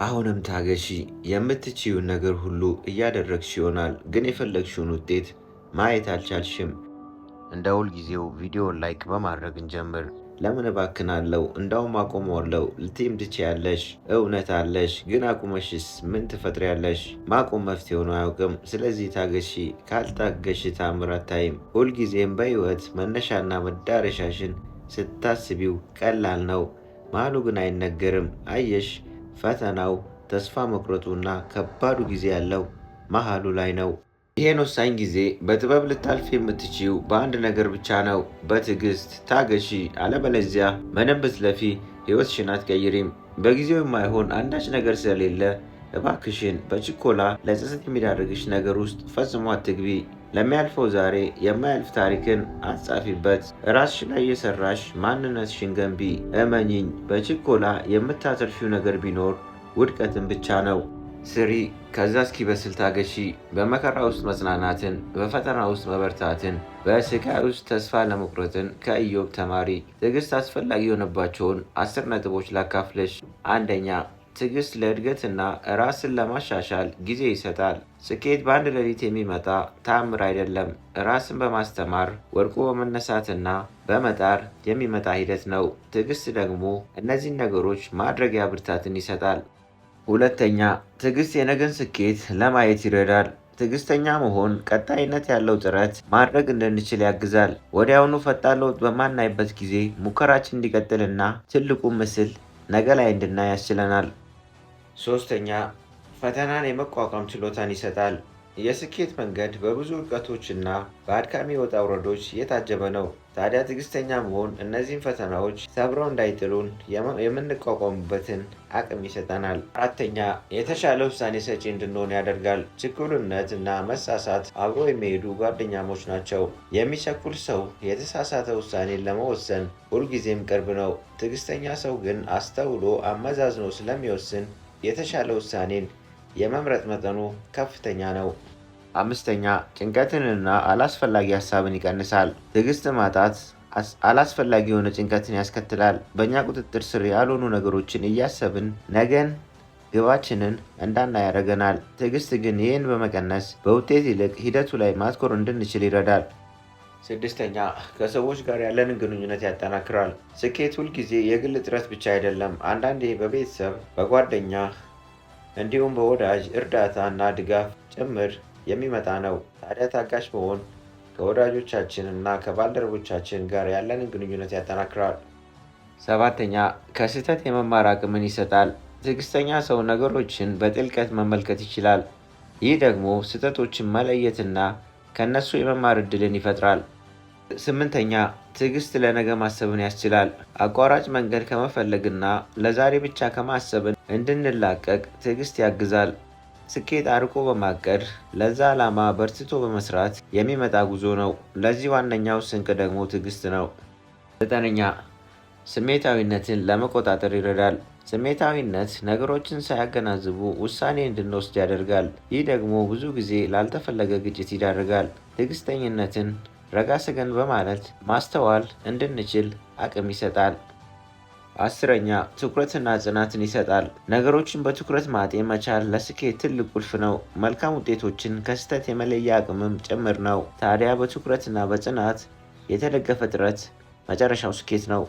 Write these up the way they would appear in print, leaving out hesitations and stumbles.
አሁንም ታገሺ። የምትችይውን ነገር ሁሉ እያደረግሽ ይሆናል፣ ግን የፈለግሽውን ውጤት ማየት አልቻልሽም። እንደ ሁልጊዜው ቪዲዮን ላይክ በማድረግ እንጀምር። ለምን እባክናለሁ? እንዳውም አቆመዋለሁ ልትይም ትችያለሽ። እውነት አለሽ፣ ግን አቁመሽስ ምን ትፈጥሪያለሽ? ማቆም መፍትሄ ሆኖ አያውቅም። ስለዚህ ታገሺ። ካልታገሽ ታምር አታይም። ሁልጊዜም በሕይወት መነሻና መዳረሻሽን ስታስቢው ቀላል ነው፣ መሃሉ ግን አይነገርም። አየሽ፣ ፈተናው፣ ተስፋ መቁረጡና ከባዱ ጊዜ ያለው መሃሉ ላይ ነው። ይህን ወሳኝ ጊዜ በጥበብ ልታልፍ የምትችይው በአንድ ነገር ብቻ ነው፣ በትዕግስት ታገሺ። አለበለዚያ ምንም ብትለፊ ሕይወትሽን አትቀይሪም። በጊዜው የማይሆን አንዳች ነገር ስለሌለ እባክሽን በችኮላ ለጸጸት የሚዳርግሽ ነገር ውስጥ ፈጽሞ አትግቢ። ለሚያልፈው ዛሬ የማያልፍ ታሪክን አትጻፊበት። ራስሽ ላይ የሰራሽ ማንነትሽን ገንቢ። እመኚኝ፣ በችኮላ የምታተርፊው ነገር ቢኖር ውድቀትን ብቻ ነው። ስሪ፣ ከዛ እስኪበስል ታገሺ። በመከራ ውስጥ መጽናናትን፣ በፈተና ውስጥ መበርታትን፣ በስቃይ ውስጥ ተስፋ ለመቁረጥን ከኢዮብ ተማሪ። ትዕግስት አስፈላጊ የሆነባቸውን 10 ነጥቦች ላካፍለሽ። አንደኛ፣ ትዕግስት ለእድገትና ራስን ለማሻሻል ጊዜ ይሰጣል። ስኬት በአንድ ሌሊት የሚመጣ ተአምር አይደለም። ራስን በማስተማር ወድቆ በመነሳትና በመጣር የሚመጣ ሂደት ነው። ትዕግስት ደግሞ እነዚህን ነገሮች ማድረጊያ ብርታትን ይሰጣል። ሁለተኛ፣ ትዕግስት የነገን ስኬት ለማየት ይረዳል። ትዕግስተኛ መሆን ቀጣይነት ያለው ጥረት ማድረግ እንድንችል ያግዛል። ወዲያውኑ ፈጣን ለውጥ በማናይበት ጊዜ ሙከራችን እንዲቀጥልና ትልቁ ምስል ነገ ላይ እንድናይ ያስችለናል። ሶስተኛ፣ ፈተናን የመቋቋም ችሎታን ይሰጣል። የስኬት መንገድ በብዙ ውድቀቶችና በአድካሚ ውጣ ውረዶች የታጀበ ነው። ታዲያ ትዕግስተኛ መሆን እነዚህን ፈተናዎች ሰብረው እንዳይጥሉን የምንቋቋምበትን አቅም ይሰጠናል። አራተኛ፣ የተሻለ ውሳኔ ሰጪ እንድንሆን ያደርጋል። ችኩልነት እና መሳሳት አብሮ የሚሄዱ ጓደኛሞች ናቸው። የሚቸኩል ሰው የተሳሳተ ውሳኔን ለመወሰን ሁልጊዜም ቅርብ ነው። ትዕግስተኛ ሰው ግን አስተውሎ አመዛዝኖ ስለሚወስን የተሻለ ውሳኔን የመምረጥ መጠኑ ከፍተኛ ነው። አምስተኛ፣ ጭንቀትንና አላስፈላጊ ሀሳብን ይቀንሳል። ትዕግስት ማጣት አላስፈላጊ የሆነ ጭንቀትን ያስከትላል። በእኛ ቁጥጥር ስር ያልሆኑ ነገሮችን እያሰብን ነገን ግባችንን እንዳናይ ያደርገናል። ትዕግስት ግን ይህን በመቀነስ በውጤት ይልቅ ሂደቱ ላይ ማትኮር እንድንችል ይረዳል። ስድስተኛ፣ ከሰዎች ጋር ያለንን ግንኙነት ያጠናክራል። ስኬት ሁልጊዜ የግል ጥረት ብቻ አይደለም። አንዳንዴ በቤተሰብ፣ በጓደኛ እንዲሁም በወዳጅ እርዳታ እና ድጋፍ ጭምር የሚመጣ ነው። ታዲያ ታጋሽ መሆን ከወዳጆቻችን እና ከባልደረቦቻችን ጋር ያለንን ግንኙነት ያጠናክራል። ሰባተኛ፣ ከስህተት የመማር አቅምን ይሰጣል። ትዕግስተኛ ሰው ነገሮችን በጥልቀት መመልከት ይችላል። ይህ ደግሞ ስህተቶችን መለየትና ከእነሱ የመማር ዕድልን ይፈጥራል። ስምንተኛ፣ ትዕግስት ለነገ ማሰብን ያስችላል። አቋራጭ መንገድ ከመፈለግና ለዛሬ ብቻ ከማሰብን እንድንላቀቅ ትዕግስት ያግዛል። ስኬት አርቆ በማቀድ ለዛ ዓላማ በርትቶ በመስራት የሚመጣ ጉዞ ነው። ለዚህ ዋነኛው ስንቅ ደግሞ ትዕግስት ነው። ዘጠነኛ፣ ስሜታዊነትን ለመቆጣጠር ይረዳል። ስሜታዊነት ነገሮችን ሳያገናዝቡ ውሳኔ እንድንወስድ ያደርጋል። ይህ ደግሞ ብዙ ጊዜ ላልተፈለገ ግጭት ይዳርጋል። ትዕግስተኝነትን ረጋ ሰገን በማለት ማስተዋል እንድንችል አቅም ይሰጣል። አስረኛ፣ ትኩረትና ጽናትን ይሰጣል። ነገሮችን በትኩረት ማጤን መቻል ለስኬት ትልቅ ቁልፍ ነው። መልካም ውጤቶችን ከስህተት የመለያ አቅምም ጭምር ነው። ታዲያ በትኩረትና በጽናት የተደገፈ ጥረት መጨረሻው ስኬት ነው።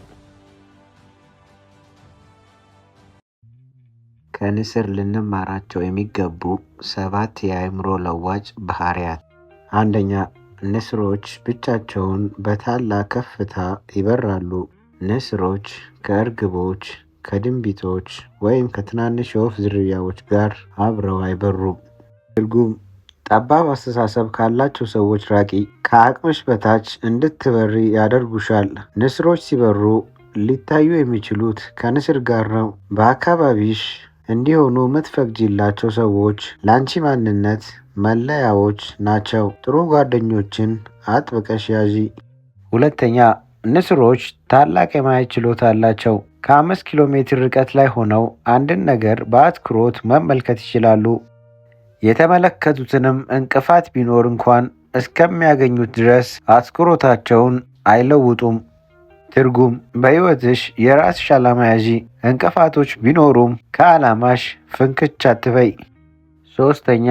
ከንስር ልንማራቸው የሚገቡ 7 የአእምሮ ለዋጭ ባህሪያት። አንደኛ፣ ንስሮች ብቻቸውን በታላቅ ከፍታ ይበራሉ። ንስሮች ከእርግቦች፣ ከድንቢጦች ወይም ከትናንሽ የወፍ ዝርያዎች ጋር አብረው አይበሩም። ትርጉም፣ ጠባብ አስተሳሰብ ካላቸው ሰዎች ራቂ። ከአቅምሽ በታች እንድትበሪ ያደርጉሻል። ንስሮች ሲበሩ ሊታዩ የሚችሉት ከንስር ጋር ነው። በአካባቢሽ እንዲሆኑ የምትፈቅጂላቸው ሰዎች ለአንቺ ማንነት መለያዎች ናቸው። ጥሩ ጓደኞችን አጥብቀሽ ያዢ። ሁለተኛ፣ ንስሮች ታላቅ የማየት ችሎታ አላቸው። ከ5 ኪሎ ሜትር ርቀት ላይ ሆነው አንድን ነገር በአትኩሮት መመልከት ይችላሉ። የተመለከቱትንም እንቅፋት ቢኖር እንኳን እስከሚያገኙት ድረስ አትኩሮታቸውን አይለውጡም። ትርጉም በሕይወትሽ የራስሽ ዓላማ ያዢ። እንቅፋቶች ቢኖሩም ከዓላማሽ ፍንክች አትበይ። 3ኛ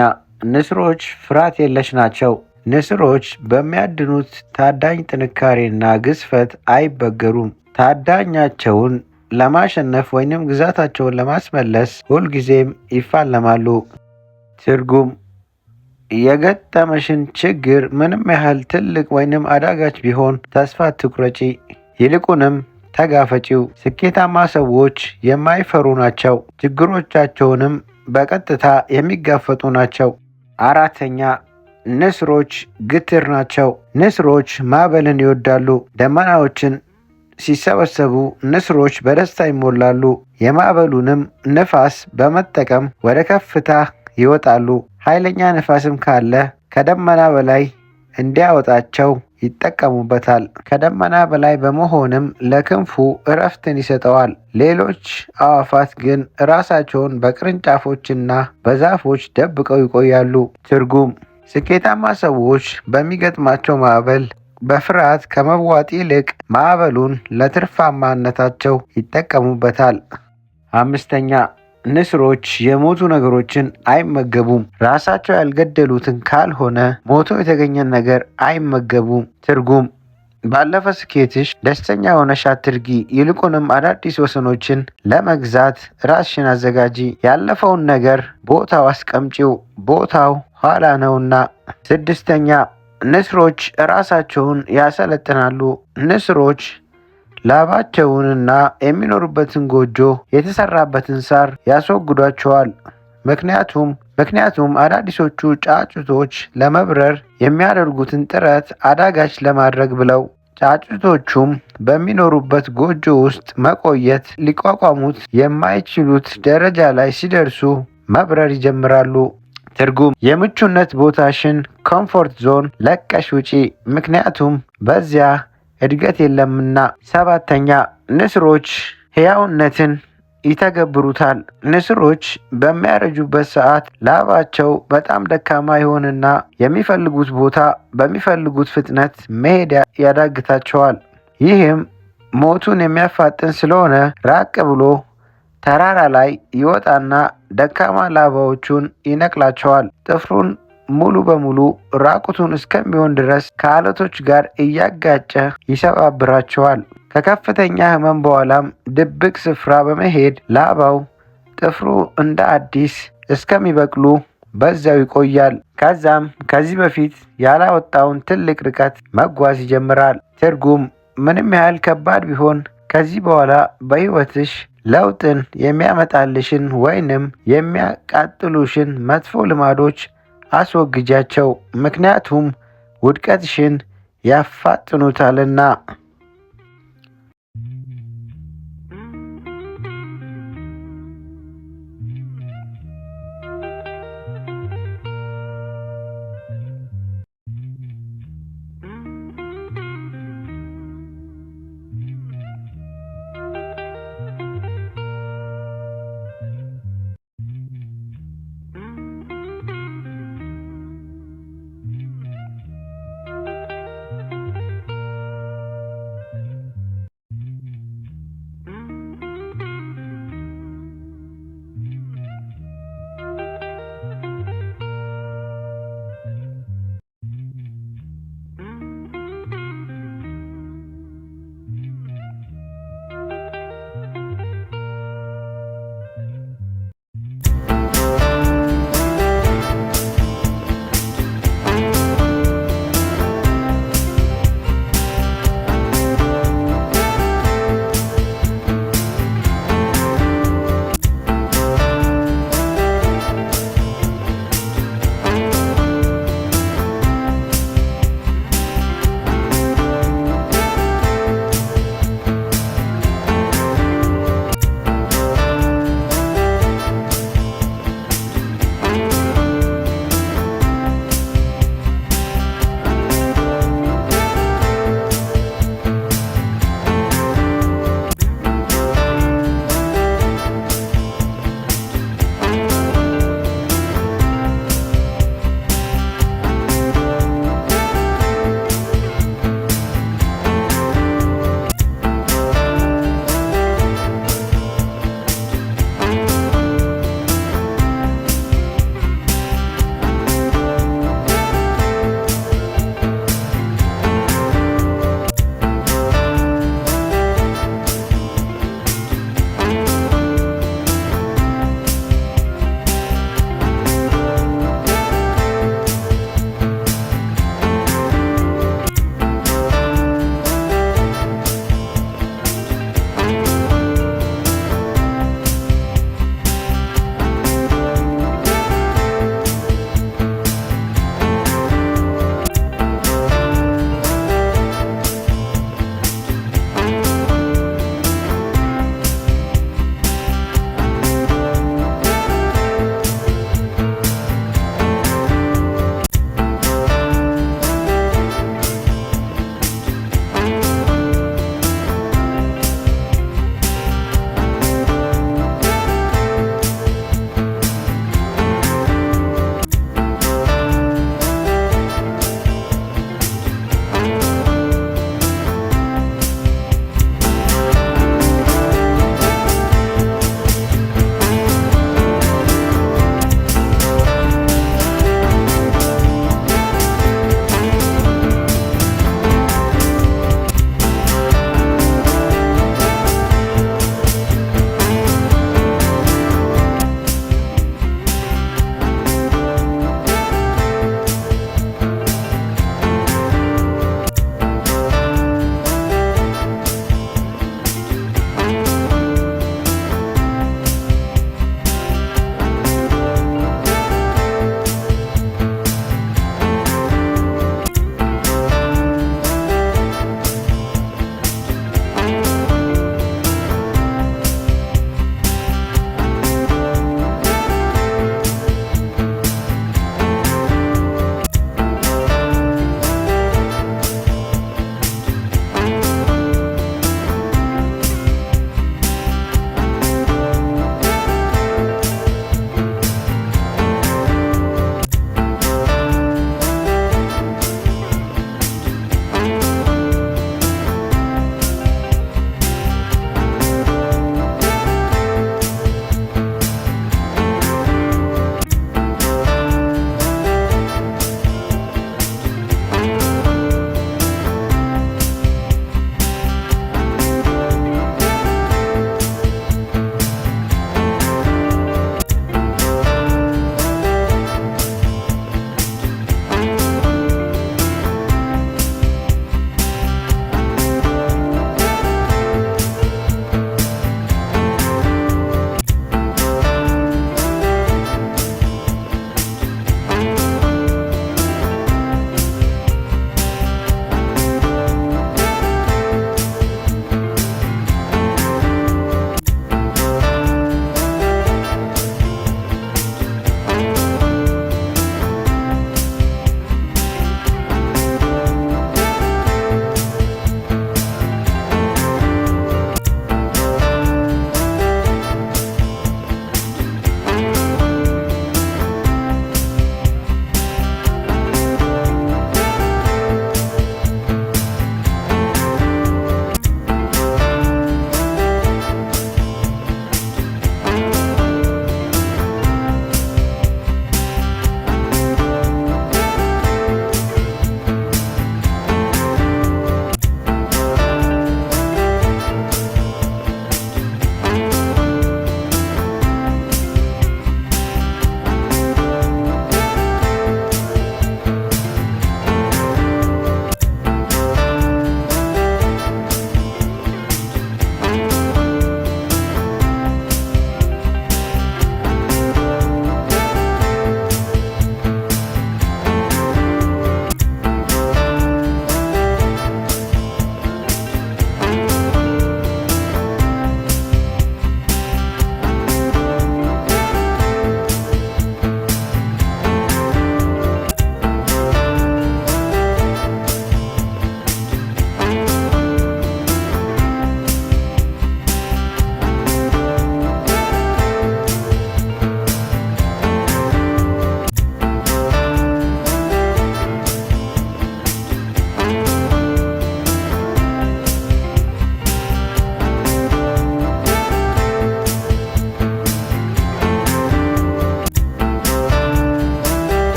ንስሮች ፍርሃት የለሽ ናቸው። ንስሮች በሚያድኑት ታዳኝ ጥንካሬና ግዝፈት አይበገሩም። ታዳኛቸውን ለማሸነፍ ወይንም ግዛታቸውን ለማስመለስ ሁልጊዜም ይፋለማሉ። ትርጉም የገጠመሽን ችግር ምንም ያህል ትልቅ ወይንም አዳጋች ቢሆን ተስፋ አትቁረጪ፣ ይልቁንም ተጋፈጪው። ስኬታማ ሰዎች የማይፈሩ ናቸው፣ ችግሮቻቸውንም በቀጥታ የሚጋፈጡ ናቸው። 4ኛ ንስሮች ግትር ናቸው። ንስሮች ማዕበልን ይወዳሉ። ደመናዎችን ሲሰበሰቡ ንስሮች በደስታ ይሞላሉ። የማዕበሉንም ንፋስ በመጠቀም ወደ ከፍታ ይወጣሉ። ኃይለኛ ንፋስም ካለ ከደመና በላይ እንዲያወጣቸው ይጠቀሙበታል። ከደመና በላይ በመሆንም ለክንፉ እረፍትን ይሰጠዋል። ሌሎች አዕዋፋት ግን ራሳቸውን በቅርንጫፎችና በዛፎች ደብቀው ይቆያሉ። ትርጉም ስኬታማ ሰዎች በሚገጥማቸው ማዕበል በፍርሃት ከመዋጥ ይልቅ ማዕበሉን ለትርፋማነታቸው ይጠቀሙበታል። 5ኛ ንስሮች የሞቱ ነገሮችን አይመገቡም። ራሳቸው ያልገደሉትን ካልሆነ ሞቶ የተገኘን ነገር አይመገቡም። ትርጉም ባለፈ ስኬትሽ ደስተኛ ሆነሽ አትርጊ፣ ይልቁንም አዳዲስ ወሰኖችን ለመግዛት ራስሽን አዘጋጂ። ያለፈውን ነገር ቦታው አስቀምጪው፣ ቦታው ኋላ ነውና። 6ኛ ንስሮች ራሳቸውን ያሰለጥናሉ። ንስሮች ላባቸውንና የሚኖሩበትን ጎጆ የተሰራበትን ሳር ያስወግዷቸዋል። ምክንያቱም አዳዲሶቹ ጫጩቶች ለመብረር የሚያደርጉትን ጥረት አዳጋች ለማድረግ ብለው። ጫጩቶቹም በሚኖሩበት ጎጆ ውስጥ መቆየት ሊቋቋሙት የማይችሉት ደረጃ ላይ ሲደርሱ መብረር ይጀምራሉ። ትርጉም የምቹነት ቦታሽን ኮምፎርት ዞን ለቀሽ ውጪ፣ ምክንያቱም በዚያ እድገት የለምና። 7ኛ ንስሮች ሕያውነትን ይተገብሩታል። ንስሮች በሚያረጁበት ሰዓት ላባቸው በጣም ደካማ ይሆንና የሚፈልጉት ቦታ በሚፈልጉት ፍጥነት መሄድ ያዳግታቸዋል። ይህም ሞቱን የሚያፋጥን ስለሆነ ራቅ ብሎ ተራራ ላይ ይወጣና ደካማ ላባዎቹን ይነቅላቸዋል። ጥፍሩን ሙሉ በሙሉ ራቁቱን እስከሚሆን ድረስ ከአለቶች ጋር እያጋጨ ይሰባብራቸዋል። ከከፍተኛ ሕመም በኋላም ድብቅ ስፍራ በመሄድ ላባው ጥፍሩ እንደ አዲስ እስከሚበቅሉ በዚያው ይቆያል። ከዛም ከዚህ በፊት ያላወጣውን ትልቅ ርቀት መጓዝ ይጀምራል። ትርጉም ምንም ያህል ከባድ ቢሆን ከዚህ በኋላ በሕይወትሽ ለውጥን የሚያመጣልሽን ወይንም የሚያቃጥሉሽን መጥፎ ልማዶች አስወግጃቸው፣ ምክንያቱም ውድቀትሽን ያፋጥኑታልና።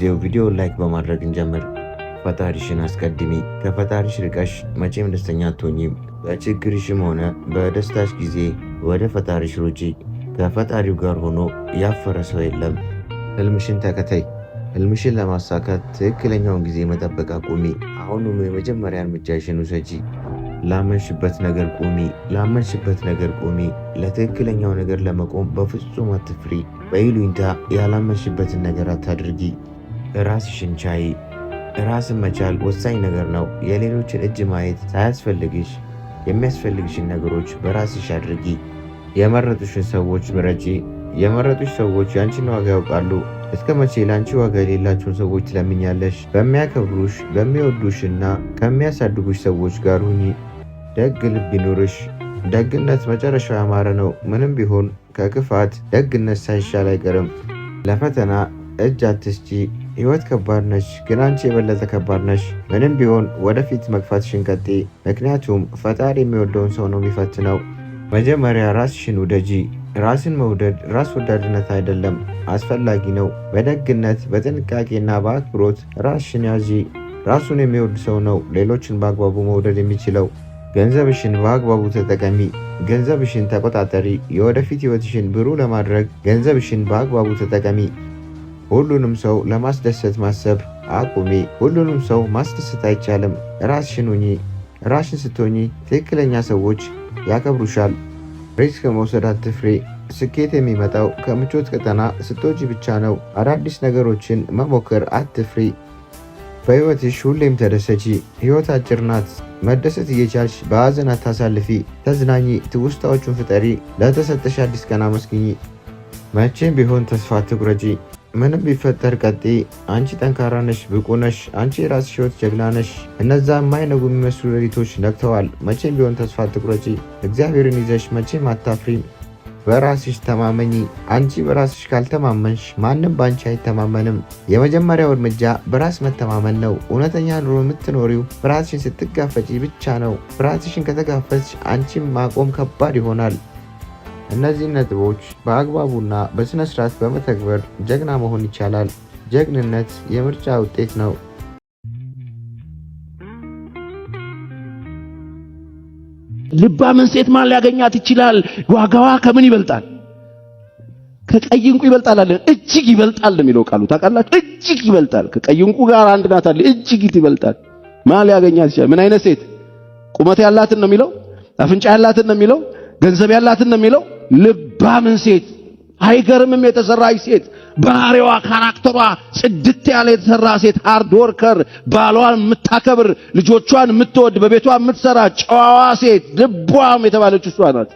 ጊዜው ቪዲዮውን ላይክ በማድረግ እንጀምር። ፈጣሪሽን አስቀድሚ። ከፈጣሪሽ ርቀሽ መቼም ደስተኛ አትሆኚም። በችግርሽም ሆነ በደስታሽ ጊዜ ወደ ፈጣሪሽ ሩጪ። ከፈጣሪው ጋር ሆኖ ያፈረ ሰው የለም። ህልምሽን ተከተይ። ህልምሽን ለማሳካት ትክክለኛውን ጊዜ መጠበቅ አቁሚ። አሁኑኑ የመጀመሪያ እርምጃሽን ውሰጂ። ላመንሽበት ነገር ቁሚ። ላመንሽበት ነገር ቁሚ። ለትክክለኛው ነገር ለመቆም በፍጹም አትፍሪ። በይሉኝታ ያላመንሽበትን ነገር አታድርጊ። ራስሽን ቻይ። ራስን መቻል ወሳኝ ነገር ነው። የሌሎችን እጅ ማየት ሳያስፈልግሽ የሚያስፈልግሽን ነገሮች በራስሽ አድርጊ። የመረጡሽን ሰዎች ምረጪ። የመረጡሽ ሰዎች ያንቺን ዋጋ ያውቃሉ። እስከ መቼ ለአንቺ ዋጋ የሌላቸውን ሰዎች ትለምኛለሽ? በሚያከብሩሽ በሚወዱሽና ከሚያሳድጉሽ ሰዎች ጋር ሁኚ። ደግ ልብ ይኑርሽ። ደግነት መጨረሻው ያማረ ነው። ምንም ቢሆን ከክፋት ደግነት ሳይሻል አይቀርም። ለፈተና እጅ አትስጪ። ህይወት ከባድ ነች፣ ግን አንቺ የበለጠ ከባድ ነሽ። ምንም ቢሆን ወደፊት መግፋትሽን ቀጥይ፣ ምክንያቱም ፈጣሪ የሚወደውን ሰው ነው የሚፈትነው። መጀመሪያ ራስሽን ውደጂ። ራስን መውደድ ራስ ወዳድነት አይደለም፣ አስፈላጊ ነው። በደግነት በጥንቃቄና በአክብሮት ራስሽን ያዢ። ራሱን የሚወድ ሰው ነው ሌሎችን በአግባቡ መውደድ የሚችለው። ገንዘብሽን በአግባቡ ተጠቀሚ። ገንዘብሽን ተቆጣጠሪ። የወደፊት ህይወትሽን ብሩህ ለማድረግ ገንዘብሽን በአግባቡ ተጠቀሚ። ሁሉንም ሰው ለማስደሰት ማሰብ አቁሚ። ሁሉንም ሰው ማስደሰት አይቻልም። ራስሽን ሁኚ። ራስሽን ስትሆኚ ትክክለኛ ሰዎች ያከብሩሻል። ሪስክ መውሰድ አትፍሪ። ስኬት የሚመጣው ከምቾት ቀጠና ስትወጪ ብቻ ነው። አዳዲስ ነገሮችን መሞከር አትፍሪ። በህይወትሽ ሁሌም ተደሰቺ። ህይወት አጭር ናት። መደሰት እየቻልሽ በሀዘን አታሳልፊ። ተዝናኚ። ትውስታዎቹን ፍጠሪ። ለተሰጠሽ አዲስ ቀን አመስግኚ። መቼም ቢሆን ተስፋ አትቁረጪ። ምንም ቢፈጠር ቀጥይ። አንቺ ጠንካራ ነሽ፣ ብቁ ነሽ። አንቺ የራስሽ ህይወት ጀግና ነሽ። እነዛ የማይነጉ የሚመስሉ ሌሊቶች ነግተዋል። መቼም ቢሆን ተስፋ አትቁረጪ። እግዚአብሔርን ይዘሽ መቼም አታፍሪም። በራስሽ ተማመኚ። አንቺ በራስሽ ካልተማመንሽ ማንም በአንቺ አይተማመንም። የመጀመሪያው እርምጃ በራስ መተማመን ነው። እውነተኛ ኑሮ የምትኖሪው በራስሽን ስትጋፈጪ ብቻ ነው። በራስሽን ከተጋፈጥሽ አንቺም ማቆም ከባድ ይሆናል። እነዚህን ነጥቦች በአግባቡና በስነ ስርዓት በመተግበር ጀግና መሆን ይቻላል። ጀግንነት የምርጫ ውጤት ነው። ልባምን ሴት ማን ሊያገኛት ይችላል? ዋጋዋ ከምን ይበልጣል? ከቀይ እንቁ ይበልጣል አለ። እጅግ ይበልጣል የሚለው ቃሉ ታውቃላችሁ። እጅግ ይበልጣል። ከቀይ እንቁ ጋር አንድ ናት አለ። እጅግ ይበልጣል። ማን ሊያገኛት ይችላል? ምን አይነት ሴት? ቁመት ያላትን ነው የሚለው? አፍንጫ ያላትን ነው የሚለው? ገንዘብ ያላትን ነው የሚለው? ልባምን ሴት። አይገርምም? የተሰራች ሴት ባህሪዋ ካራክተሯ ጽድት ያለ የተሰራ ሴት፣ ሃርድ ወርከር፣ ባሏን የምታከብር፣ ልጆቿን የምትወድ፣ በቤቷ የምትሰራ ጨዋዋ ሴት፣ ልቧም የተባለች እሷ ናት።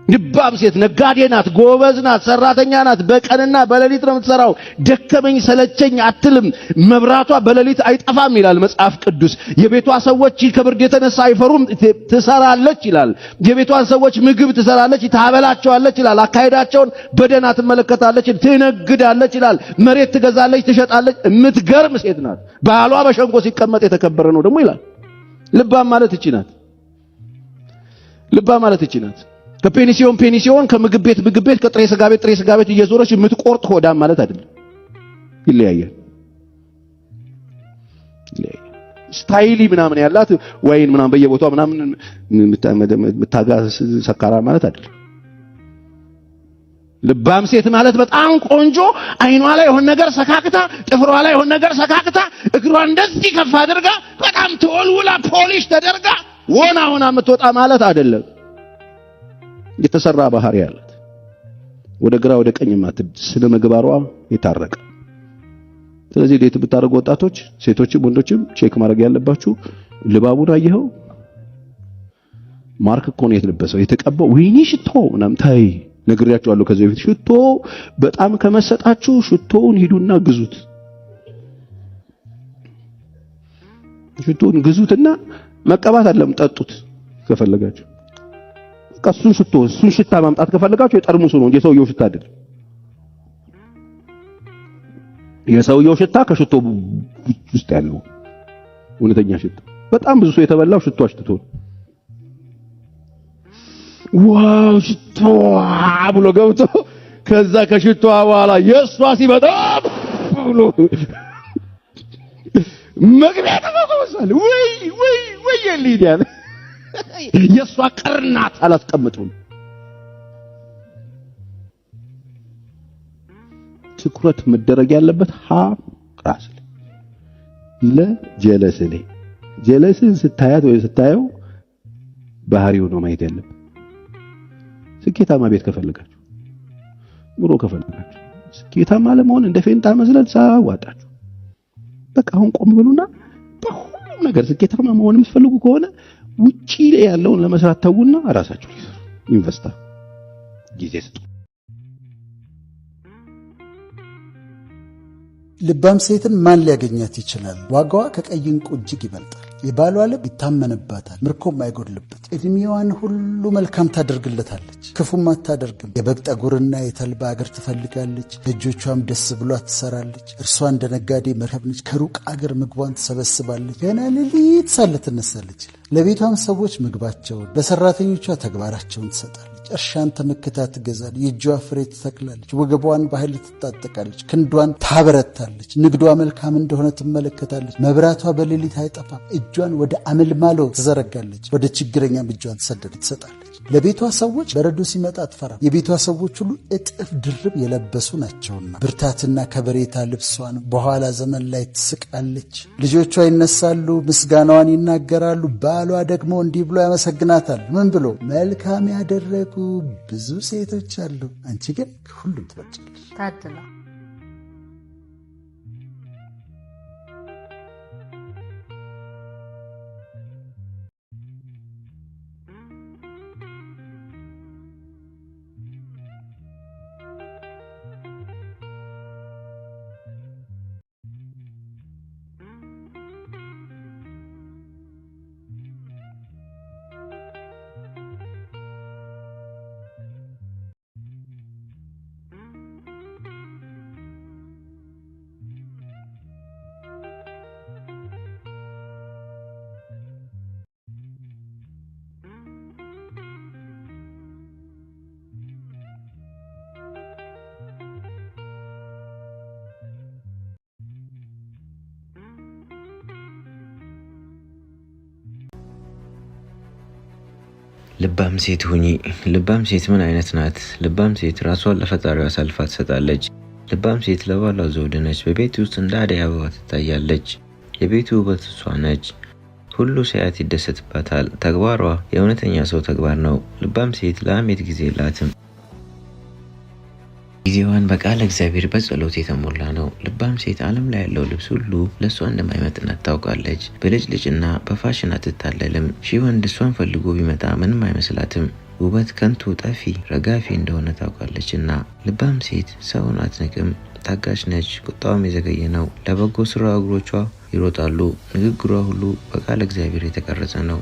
ልባም ሴት ነጋዴ ናት፣ ጎበዝ ናት፣ ሰራተኛ ናት። በቀንና በሌሊት ነው የምትሰራው። ደከመኝ ሰለቸኝ አትልም። መብራቷ በሌሊት አይጠፋም ይላል መጽሐፍ ቅዱስ። የቤቷ ሰዎች ከብርድ የተነሳ አይፈሩም፣ ትሰራለች ይላል። የቤቷን ሰዎች ምግብ ትሰራለች፣ ታበላቸዋለች ይላል። አካሄዳቸውን በደህና ትመለከታለች፣ ትነግዳለች ይላል። መሬት ትገዛለች፣ ትሸጣለች። የምትገርም ሴት ናት። ባሏ በሸንጎ ሲቀመጥ የተከበረ ነው ደግሞ ይላል። ልባም ማለት እቺ ናት። ልባም ማለት እቺ ናት። ከፔኒሲዮን ከምግብ ቤት ከጥሬ ስጋ ቤት እየዞረች የምትቆርጥ ሆዳም ማለት አይደለም። ይለያያል። ስታይሊ ምናምን ያላት ወይን ምናምን በየቦታው ምናምን የምታጋስ ሰካራ ማለት አይደለም። ልባም ሴት ማለት በጣም ቆንጆ፣ አይኗ ላይ የሆነ ነገር ሰካክታ፣ ጥፍሯ ላይ የሆነ ነገር ሰካክታ፣ እግሯ እንደዚህ ከፍ አድርጋ በጣም ተወልውላ ፖሊሽ ተደርጋ ሆና የምትወጣ ማለት አይደለም። የተሰራ ባህሪ ያላት፣ ወደ ግራ ወደ ቀኝ ማትድ፣ ስነ ምግባሯ የታረቀ። ስለዚህ ዴት ብታረጉ ወጣቶች፣ ሴቶችም ወንዶችም ቼክ ማድረግ ያለባችሁ ልባቡን አየኸው? ማርክ እኮ ነው የተለበሰው የተቀባው። ወይኔ ሽቶ ምናምን ታይ ነግሬያችኋለሁ ከዚህ በፊት። ሽቶ በጣም ከመሰጣችሁ ሽቶውን ሂዱና ግዙት። ሽቶውን ግዙትና መቀባት አይደለም ጠጡት ከፈለጋችሁ። እሱን ሽታ ማምጣት ከፈለጋችሁ የጠርሙሱ ነው እንጂ የሰውየው ሽታ አይደለም። የሰውየው ሽታ ከሽቶ ውስጥ ያለው እውነተኛ ሽታ። በጣም ብዙ ሰው የተበላው ሽቶ አሽትቶ ዋው ሽቶ ብሎ ገብቶ ከዛ ከሽቶ በኋላ የሷ ሲመጣ ብሎ መግቢያ ተፈወሳል ወይ የሊዲያን የሷ ቀርናት አላስቀምጡም። ትኩረት መደረግ ያለበት ራስ ለጀለስ ላይ ጀለስን ስታያት ወይ ስታየው ባህሪው ነው ማየት ያለበት። ስኬታማ ቤት ከፈለጋችሁ ኑሮ ከፈለጋችሁ ስኬታማ ለመሆን እንደ ፌንጣ መስለል ሳዋጣችሁ በቃ አሁን ቆም ብሉና በሁሉም ነገር ስኬታማ መሆን የምትፈልጉ ከሆነ ውጪ ላይ ያለውን ለመስራት ተውና ራሳችሁ ኢንቨስት ጊዜ ስጡ። ልባም ሴትን ማን ሊያገኛት ይችላል? ዋጋዋ ከቀይ ዕንቁ እጅግ ይበልጣል። የባሏ ልብ ይታመንባታል፣ ምርኮም አይጎድልበት። ዕድሜዋን ሁሉ መልካም ታደርግለታለች፣ ክፉም አታደርግም። የበግ ጠጉርና የተልባ እግር ትፈልጋለች፣ እጆቿም ደስ ብሏት ትሰራለች። እርሷ እንደ ነጋዴ መርከብ ነች፣ ከሩቅ አገር ምግቧን ትሰበስባለች። ገና ሌሊት ሳለ ትነሳለች። ለቤቷም ሰዎች ምግባቸውን፣ ለሰራተኞቿ ተግባራቸውን ትሰጣለች። እርሻን ተመክታ ትገዛለች፣ የእጇ ፍሬ ትተክላለች። ወገቧን በኃይል ትታጠቃለች፣ ክንዷን ታበረታለች። ንግዷ መልካም እንደሆነ ትመለከታለች። መብራቷ በሌሊት አይጠፋም። እጇን ወደ አመልማሎ ትዘረጋለች፣ ወደ ችግረኛም እጇን ትሰጣለች። ለቤቷ ሰዎች በረዶ ሲመጣ አትፈራም። የቤቷ ሰዎች ሁሉ እጥፍ ድርብ የለበሱ ናቸውና ብርታትና ከበሬታ ልብሷን በኋላ ዘመን ላይ ትስቃለች። ልጆቿ ይነሳሉ፣ ምስጋናዋን ይናገራሉ። ባሏ ደግሞ እንዲህ ብሎ ያመሰግናታል። ምን ብሎ? መልካም ያደረጉ ብዙ ሴቶች አሉ፣ አንቺ ግን ከሁሉም ትበልጫለሽ። ታድላ ልባም ሴት ሁኚ። ልባም ሴት ምን አይነት ናት? ልባም ሴት ራሷን ለፈጣሪዋ አሳልፋ ትሰጣለች። ልባም ሴት ለባሏ ዘውድ ነች። በቤት ውስጥ እንደ አደይ አበባ ትታያለች። የቤቱ ውበት እሷ ነች። ሁሉ ሲያያት ይደሰትባታል። ተግባሯ የእውነተኛ ሰው ተግባር ነው። ልባም ሴት ለሐሜት ጊዜ የላትም። ጊዜዋን በቃለ እግዚአብሔር በጸሎት የተሞላ ነው። ልባም ሴት ዓለም ላይ ያለው ልብስ ሁሉ ለእሷ እንደማይመጥናት ታውቃለች። በልጭልጭና በፋሽን አትታለልም። ሺህ ወንድ እሷን ፈልጎ ቢመጣ ምንም አይመስላትም። ውበት ከንቱ ጠፊ ረጋፊ እንደሆነ ታውቃለች እና ልባም ሴት ሰውን አትንቅም። ታጋሽ ነች። ቁጣዋም የዘገየ ነው። ለበጎ ስራ እግሮቿ ይሮጣሉ። ንግግሯ ሁሉ በቃለ እግዚአብሔር የተቀረጸ ነው።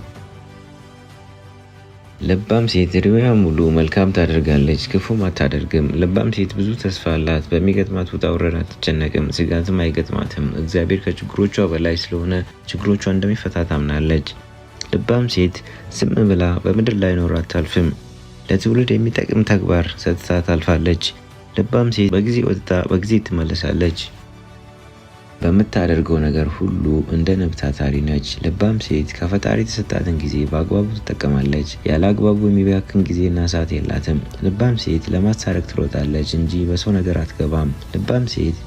ልባም ሴት እድሜዋ ሙሉ መልካም ታደርጋለች፣ ክፉም አታደርግም። ልባም ሴት ብዙ ተስፋ አላት። በሚገጥማት ውጣ ውረድ አትጨነቅም፣ ስጋትም አይገጥማትም። እግዚአብሔር ከችግሮቿ በላይ ስለሆነ ችግሮቿ እንደሚፈታ ታምናለች። ልባም ሴት ዝም ብላ በምድር ላይ ኖራ አታልፍም። ለትውልድ የሚጠቅም ተግባር ሰጥታ ታልፋለች። ልባም ሴት በጊዜ ወጥታ በጊዜ ትመለሳለች። በምታደርገው ነገር ሁሉ እንደ ንብ ታታሪ ነች። ልባም ሴት ከፈጣሪ የተሰጣትን ጊዜ በአግባቡ ትጠቀማለች። ያለ አግባቡ የሚባክን ጊዜና ሰዓት የላትም። ልባም ሴት ለማስታረቅ ትሮጣለች እንጂ በሰው ነገር አትገባም። ልባም ሴት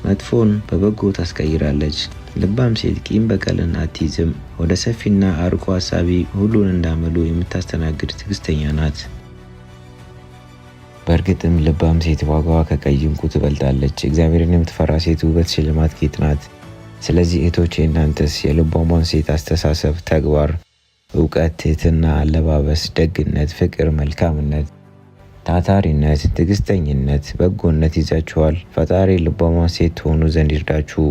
መጥፎን በበጎ ታስቀይራለች። ልባም ሴት ቂም በቀልን አትይዝም። ወደ ሰፊና አርቆ ሀሳቢ ሁሉን እንዳመሉ የምታስተናግድ ትዕግስተኛ ናት። በእርግጥም ልባም ሴት ዋጋዋ ከቀይ ዕንቁ ትበልጣለች። እግዚአብሔርን የምትፈራ ሴት ውበት፣ ሽልማት፣ ጌጥ ናት። ስለዚህ እህቶቼ እናንተስ የልባሟን ሴት አስተሳሰብ፣ ተግባር፣ እውቀት፣ ትህትና፣ አለባበስ፣ ደግነት፣ ፍቅር፣ መልካምነት፣ ታታሪነት፣ ትዕግስተኝነት፣ በጎነት ይዛችኋል? ፈጣሪ ልባሟን ሴት ትሆኑ ዘንድ ይርዳችሁ።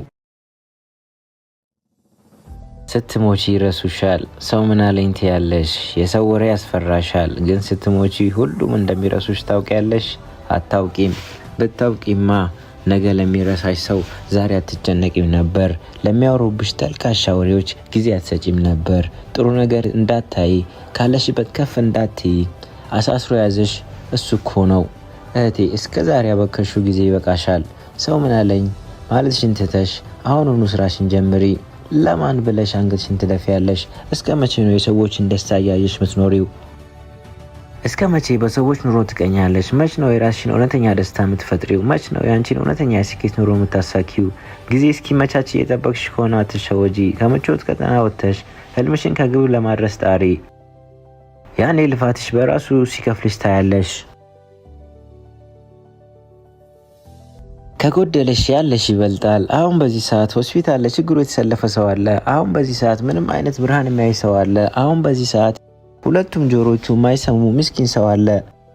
ስትሞቺ ይረሱሻል። ሰው ምን አለኝ ትያለሽ። የሰው ወሬ ያስፈራሻል። ግን ስትሞቺ ሁሉም እንደሚረሱሽ ታውቂያለሽ? አታውቂም። ብታውቂማ ነገ ለሚረሳሽ ሰው ዛሬ አትጨነቂም ነበር። ለሚያወሩብሽ ተልካሻ ወሬዎች ጊዜ አትሰጪም ነበር። ጥሩ ነገር እንዳታይ፣ ካለሽበት ከፍ እንዳትይ አሳስሮ ያዘሽ እሱ እኮ ነው። እህቴ እስከ ዛሬ ያበከርሽው ጊዜ ይበቃሻል። ሰው ምን አለኝ ማለትሽን ትተሽ አሁኑኑ ስራሽን ጀምሪ። ለማን ብለሽ አንገትሽን ትደፊያለሽ? እስከ መቼ ነው የሰዎችን ደስታ ያየሽ ምትኖሪው? እስከ መቼ በሰዎች ኑሮ ትቀኛለሽ? መች ነው የራስሽን እውነተኛ ደስታ የምትፈጥሪው? መች ነው ያንቺን እውነተኛ የስኬት ኑሮ የምታሳኪው? ጊዜ እስኪመቻች እየጠበቅሽ ከሆነ አትሸወጂ። ከምቾት ቀጠና ወጥተሽ ህልምሽን ከግብ ለማድረስ ጣሪ። ያኔ ልፋትሽ በራሱ ሲከፍልሽ ታያለሽ። ከጎደለሽ ያለሽ ይበልጣል። አሁን በዚህ ሰዓት ሆስፒታል ለችግሩ የተሰለፈ ሰው አለ። አሁን በዚህ ሰዓት ምንም አይነት ብርሃን የሚያይ ሰው አለ። አሁን በዚህ ሰዓት ሁለቱም ጆሮቹ የማይሰሙ ምስኪን ሰው አለ።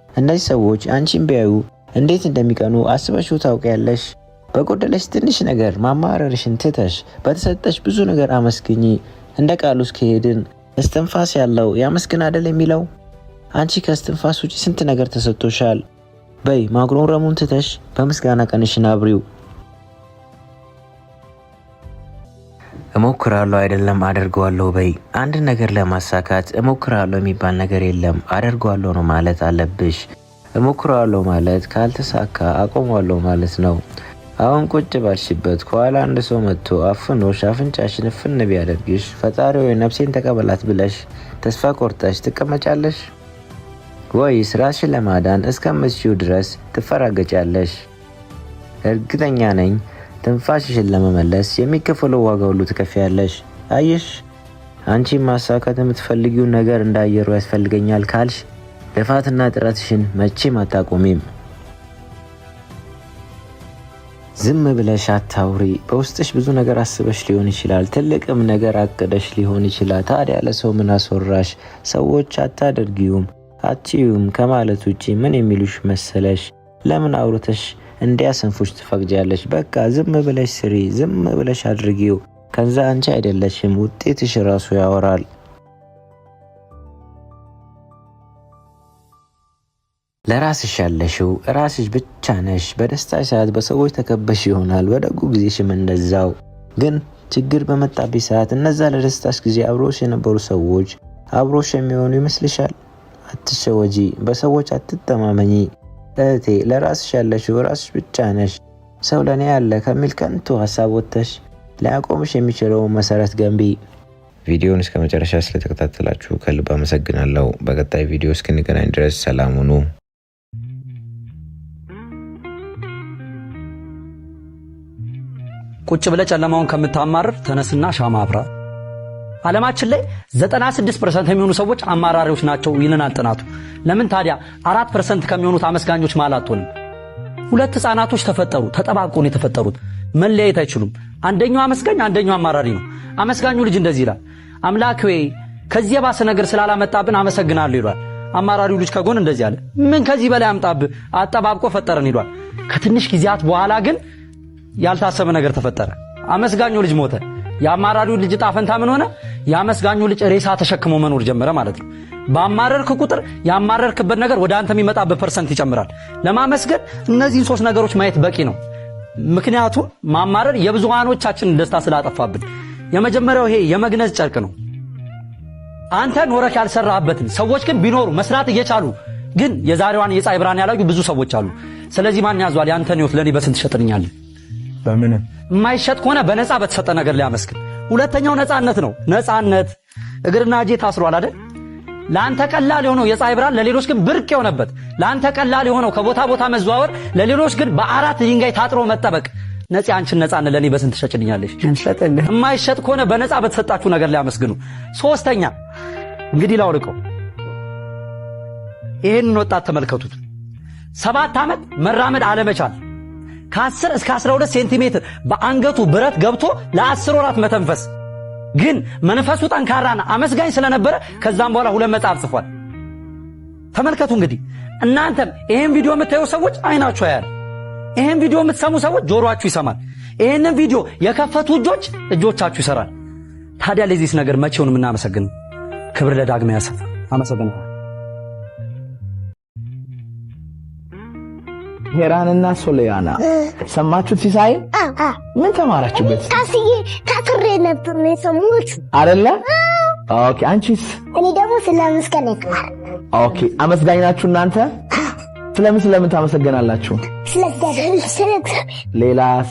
እነዚህ ሰዎች አንቺን ቢያዩ እንዴት እንደሚቀኑ አስበሽው ታውቂያለሽ? በጎደለሽ ትንሽ ነገር ማማረርሽን ትተሽ በተሰጠሽ ብዙ ነገር አመስግኚ። እንደ ቃሉ እስከሄድን እስትንፋስ ያለው ያመስግን አይደል የሚለው? አንቺ ከእስትንፋስ ውጪ ስንት ነገር ተሰጥቶሻል። በይ ማጉረምረሙን ትተሽ በምስጋና ቀንሽን አብሪው። እሞክራለሁ አይደለም አደርገዋለሁ በይ። አንድ ነገር ለማሳካት እሞክራለሁ የሚባል ነገር የለም፣ አደርገዋለሁ ነው ማለት አለብሽ። እሞክራለሁ ማለት ካልተሳካ አቆማለሁ ማለት ነው። አሁን ቁጭ ባልሽበት ከኋላ አንድ ሰው መጥቶ አፍኖሽ አፍንጫሽን እፍን ቢያደርግሽ ፈጣሪ ወይ ነፍሴን ተቀበላት ብለሽ ተስፋ ቆርጠሽ ትቀመጫለሽ? ወይስ ራስሽን ለማዳን እስከምትችይው ድረስ ትፈራገጫለሽ? እርግጠኛ ነኝ ትንፋሽሽን ለመመለስ የሚከፈለው ዋጋ ሁሉ ትከፍያለሽ። አየሽ፣ አንቺ ማሳካት የምትፈልጊውን ነገር እንዳየሩ ያስፈልገኛል ካልሽ ልፋትና ጥረትሽን መቼም አታቆሚም። ዝም ብለሽ አታውሪ። በውስጥሽ ብዙ ነገር አስበሽ ሊሆን ይችላል። ትልቅም ነገር አቅደሽ ሊሆን ይችላል። ታዲያ ለሰው ምን አስወራሽ? ሰዎች አታደርጊውም አትዩም ከማለት ውጪ ምን የሚሉሽ መሰለሽ? ለምን አውርተሽ እንዲያሰንፉሽ ትፈቅጃለሽ? በቃ ዝም ብለሽ ስሪ፣ ዝም ብለሽ አድርጊው። ከዛ አንቺ አይደለሽም ውጤትሽ ራሱ ያወራል። ለራስሽ ያለሽው ራስሽ ብቻ ነሽ። በደስታሽ ሰዓት በሰዎች ተከበሽ ይሆናል፣ በደጉ ጊዜሽም እንደዛው። ግን ችግር በመጣብሽ ሰዓት እነዛ ለደስታሽ ጊዜ አብሮሽ የነበሩ ሰዎች አብሮሽ የሚሆኑ ይመስልሻል? አትሸወጂ፣ በሰዎች አትተማመኚ እህቴ። ለራስሽ ያለሽው ራስሽ ብቻ ነሽ። ሰው ለኔ ያለ ከሚል ከንቱ ሀሳብ ወጥተሽ ሊያቆምሽ የሚችለው መሰረት ገንቢ። ቪዲዮውን እስከ መጨረሻ ስለተከታተላችሁ ከልብ አመሰግናለሁ። በቀጣይ ቪዲዮ እስክንገናኝ ድረስ ሰላም ሁኑ። ቁጭ ብለ ጨለማውን ከምታማርር ተነስና ሻማ አብራ። ዓለማችን ላይ 96% የሚሆኑ ሰዎች አማራሪዎች ናቸው ይለናል ጥናቱ። ለምን ታዲያ 4% ከሚሆኑት አመስጋኞች ማለት አትሆንም? ሁለት ህፃናቶች ተፈጠሩ፣ ተጠባቆን የተፈጠሩት መለያየት አይችሉም። አንደኛው አመስጋኝ፣ አንደኛው አማራሪ ነው። አመስጋኙ ልጅ እንደዚህ ይላል፣ አምላክ ሆይ ከዚህ የባሰ ነገር ስላላመጣብን አመሰግናለሁ ይሏል። አማራሪው ልጅ ከጎን እንደዚህ አለ፣ ምን ከዚህ በላይ አምጣብህ አጠባብቆ ፈጠረን ይሏል። ከትንሽ ጊዜያት በኋላ ግን ያልታሰበ ነገር ተፈጠረ። አመስጋኙ ልጅ ሞተ። የአማራሪው ልጅ ጣፈንታ ምን ሆነ? የአመስጋኙ ልጅ ሬሳ ተሸክሞ መኖር ጀመረ ማለት ነው። ባማረርክ ቁጥር ያማረርክበት ነገር ወደ አንተ የሚመጣበት ፐርሰንት ይጨምራል። ለማመስገን እነዚህን 3 ነገሮች ማየት በቂ ነው። ምክንያቱም ማማረር የብዙሃኖቻችንን ደስታ ስላጠፋብን። የመጀመሪያው ይሄ የመግነዝ ጨርቅ ነው። አንተ ኖረክ ያልሰራህበትን ሰዎች ግን ቢኖሩ መስራት እየቻሉ ግን የዛሬዋን የፀሐይ ብርሃን ያላዩ ብዙ ሰዎች አሉ። ስለዚህ ማን ያዟል? ያንተን ህይወት ለኔ በስንት ሸጥልኛለህ? በምን የማይሸጥ ከሆነ በነፃ በተሰጠ ነገር ላይ አመስግን። ሁለተኛው ነፃነት ነው። ነፃነት እግርና እጄ ታስሯል አይደል? ለአንተ ቀላል የሆነው የፀሐይ ብርሃን ለሌሎች ግን ብርቅ የሆነበት፣ ለአንተ ቀላል የሆነው ከቦታ ቦታ መዘዋወር ለሌሎች ግን በአራት ድንጋይ ታጥሮ መጠበቅ። ነፃ አንቺን ነፃነት ለኔ በስንት ሸጭልኛለሽ? የማይሸጥ ከሆነ በነፃ በተሰጣችሁ ነገር ላይ አመስግኑ። ሶስተኛ እንግዲህ ላውልቀው፣ ይሄንን ወጣት ተመልከቱት። 7 ዓመት መራመድ አለመቻል፣ ከ10 እስከ 12 ሴንቲሜትር በአንገቱ ብረት ገብቶ ለ10 ወራት መተንፈስ። ግን መንፈሱ ጠንካራና አመስጋኝ ስለነበረ ከዛም በኋላ 2 መጽሐፍ ጽፏል። ተመልከቱ እንግዲህ እናንተም ይሄን ቪዲዮ የምታዩ ሰዎች አይናችሁ ያያል። ይሄን ቪዲዮ የምትሰሙ ሰዎች ጆሮአችሁ ይሰማል። ይሄንን ቪዲዮ የከፈቱ እጆቻችሁ ይሰራል። ታዲያ ለዚህስ ነገር መቼውን የምናመሰግነው? ክብር ለዳግማዊ አሰፋ። አመሰግናለሁ። ሄራንና ሶሊያና ሰማችሁት? ሲሳይን ምን ተማራችሁበት? ታስዬ ታክሬ ነበር ነው የሰሙት አይደለ? ኦኬ። አንቺስ? እኔ ደግሞ ስለመስገን ይቀር። ኦኬ። አመስጋኝ ናችሁ እናንተ? ስለምን ታመሰግናላችሁ? ስለዚህ ሌላስ?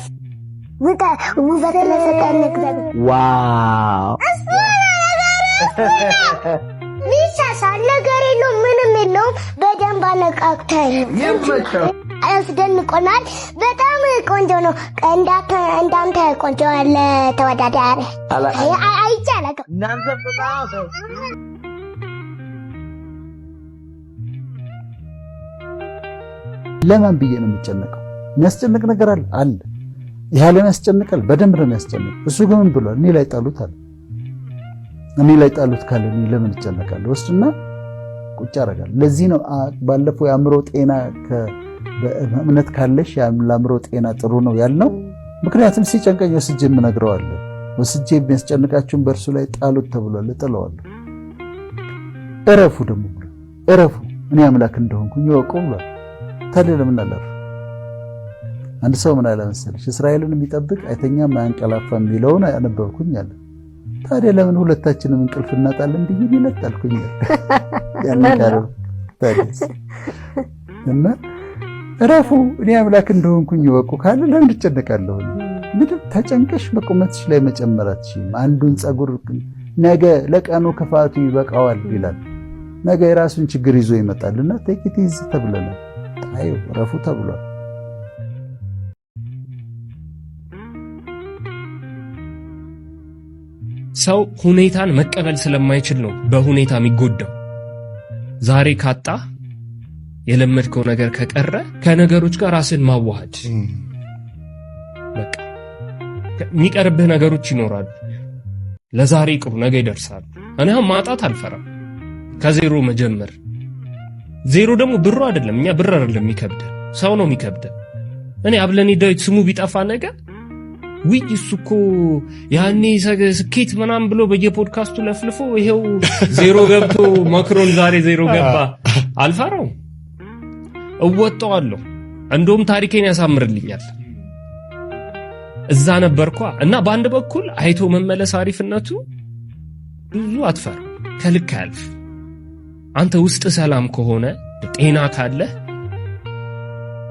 ውበት ለሰጠን እግዚአብሔር ዋው ሚሳሳል ነገር የለውም ምንም የለውም። በደንብ አነቃቅተን አስደንቆናል። በጣም ቆንጆ ነው። እንዳንተ ቆንጆ ያለ ተወዳዳሪ አይቻልም። ለማን ብዬ ነው የሚጨነቀው? የሚያስጨንቅ ነገር አለ። ይሄ ዓለም ያስጨንቃል፣ በደንብ ነው የሚያስጨንቅ። እሱ ግን ምን ብሏል? እኔ ላይ ጣሉት አለ። እኔ ላይ ጣሉት ካለ እኔ ለምን እጨነቃለሁ? ወስድና ቁጭ አደርጋለሁ። ለዚህ ነው ባለፈው የአእምሮ ጤና በእምነት ካለሽ የአእምሮ ጤና ጥሩ ነው ያልነው። ምክንያቱም ሲጨንቀኝ ወስጄ የምነግረዋለሁ። ወስጄ የሚያስጨንቃችሁን በእርሱ ላይ ጣሉት ተብሏል። እጥለዋለሁ። እረፉ ደግሞ እረፉ፣ እኔ አምላክ እንደሆንኩኝ ይወቁ ብሏል። ታዲያ ለምን አላረፍ? አንድ ሰው ምን አለ መሰለሽ? እስራኤልን የሚጠብቅ አይተኛም አያንቀላፋም የሚለውን አነበብኩኝ አለ። ታዲያ ለምን ሁለታችንም እንቅልፍ እናጣለን ብዬ ይለጣልኩኝ ያንካረው ታዲያስ እና እረፉ እኔ አምላክ እንደሆንኩኝ ይወቁ ካለ ለምን ትጨነቃለሁ? ምንም ተጨንቀሽ በቁመትሽ ላይ መጨመራትሽ አንዱን ጸጉር ነገ ለቀኑ ክፋቱ ይበቃዋል ይላል። ነገ የራሱን ችግር ይዞ ይመጣልና ቴኪት ይዝ ተብለናል። አዩ እረፉ ተብሏል። ሰው ሁኔታን መቀበል ስለማይችል ነው በሁኔታ የሚጎዳው። ዛሬ ካጣ የለመድከው ነገር ከቀረ ከነገሮች ጋር ራስን ማዋሃድ በቃ የሚቀርብህ ነገሮች ይኖራሉ። ለዛሬ ቅሩ ነገ ይደርሳሉ። እኔ አሁን ማጣት አልፈራም። ከዜሮ መጀመር ዜሮ ደግሞ ብሩ አይደለም። እኛ ብር አይደለም የሚከብደን ሰው ነው የሚከብደን። እኔ አብለኔ ዳዊት ስሙ ቢጠፋ ነገር ውይ እሱ እኮ ያኔ ስኬት ምናምን ብሎ በየፖድካስቱ ለፍልፎ ይሄው ዜሮ ገብቶ ማክሮን ዛሬ ዜሮ ገባ። አልፈራውም፣ እወጣዋለሁ። እንደውም ታሪኬን ያሳምርልኛል። እዛ ነበርኳ እና በአንድ በኩል አይቶ መመለስ አሪፍነቱ ብዙ አትፈራ፣ ከልክ አያልፍ። አንተ ውስጥ ሰላም ከሆነ ጤና ካለ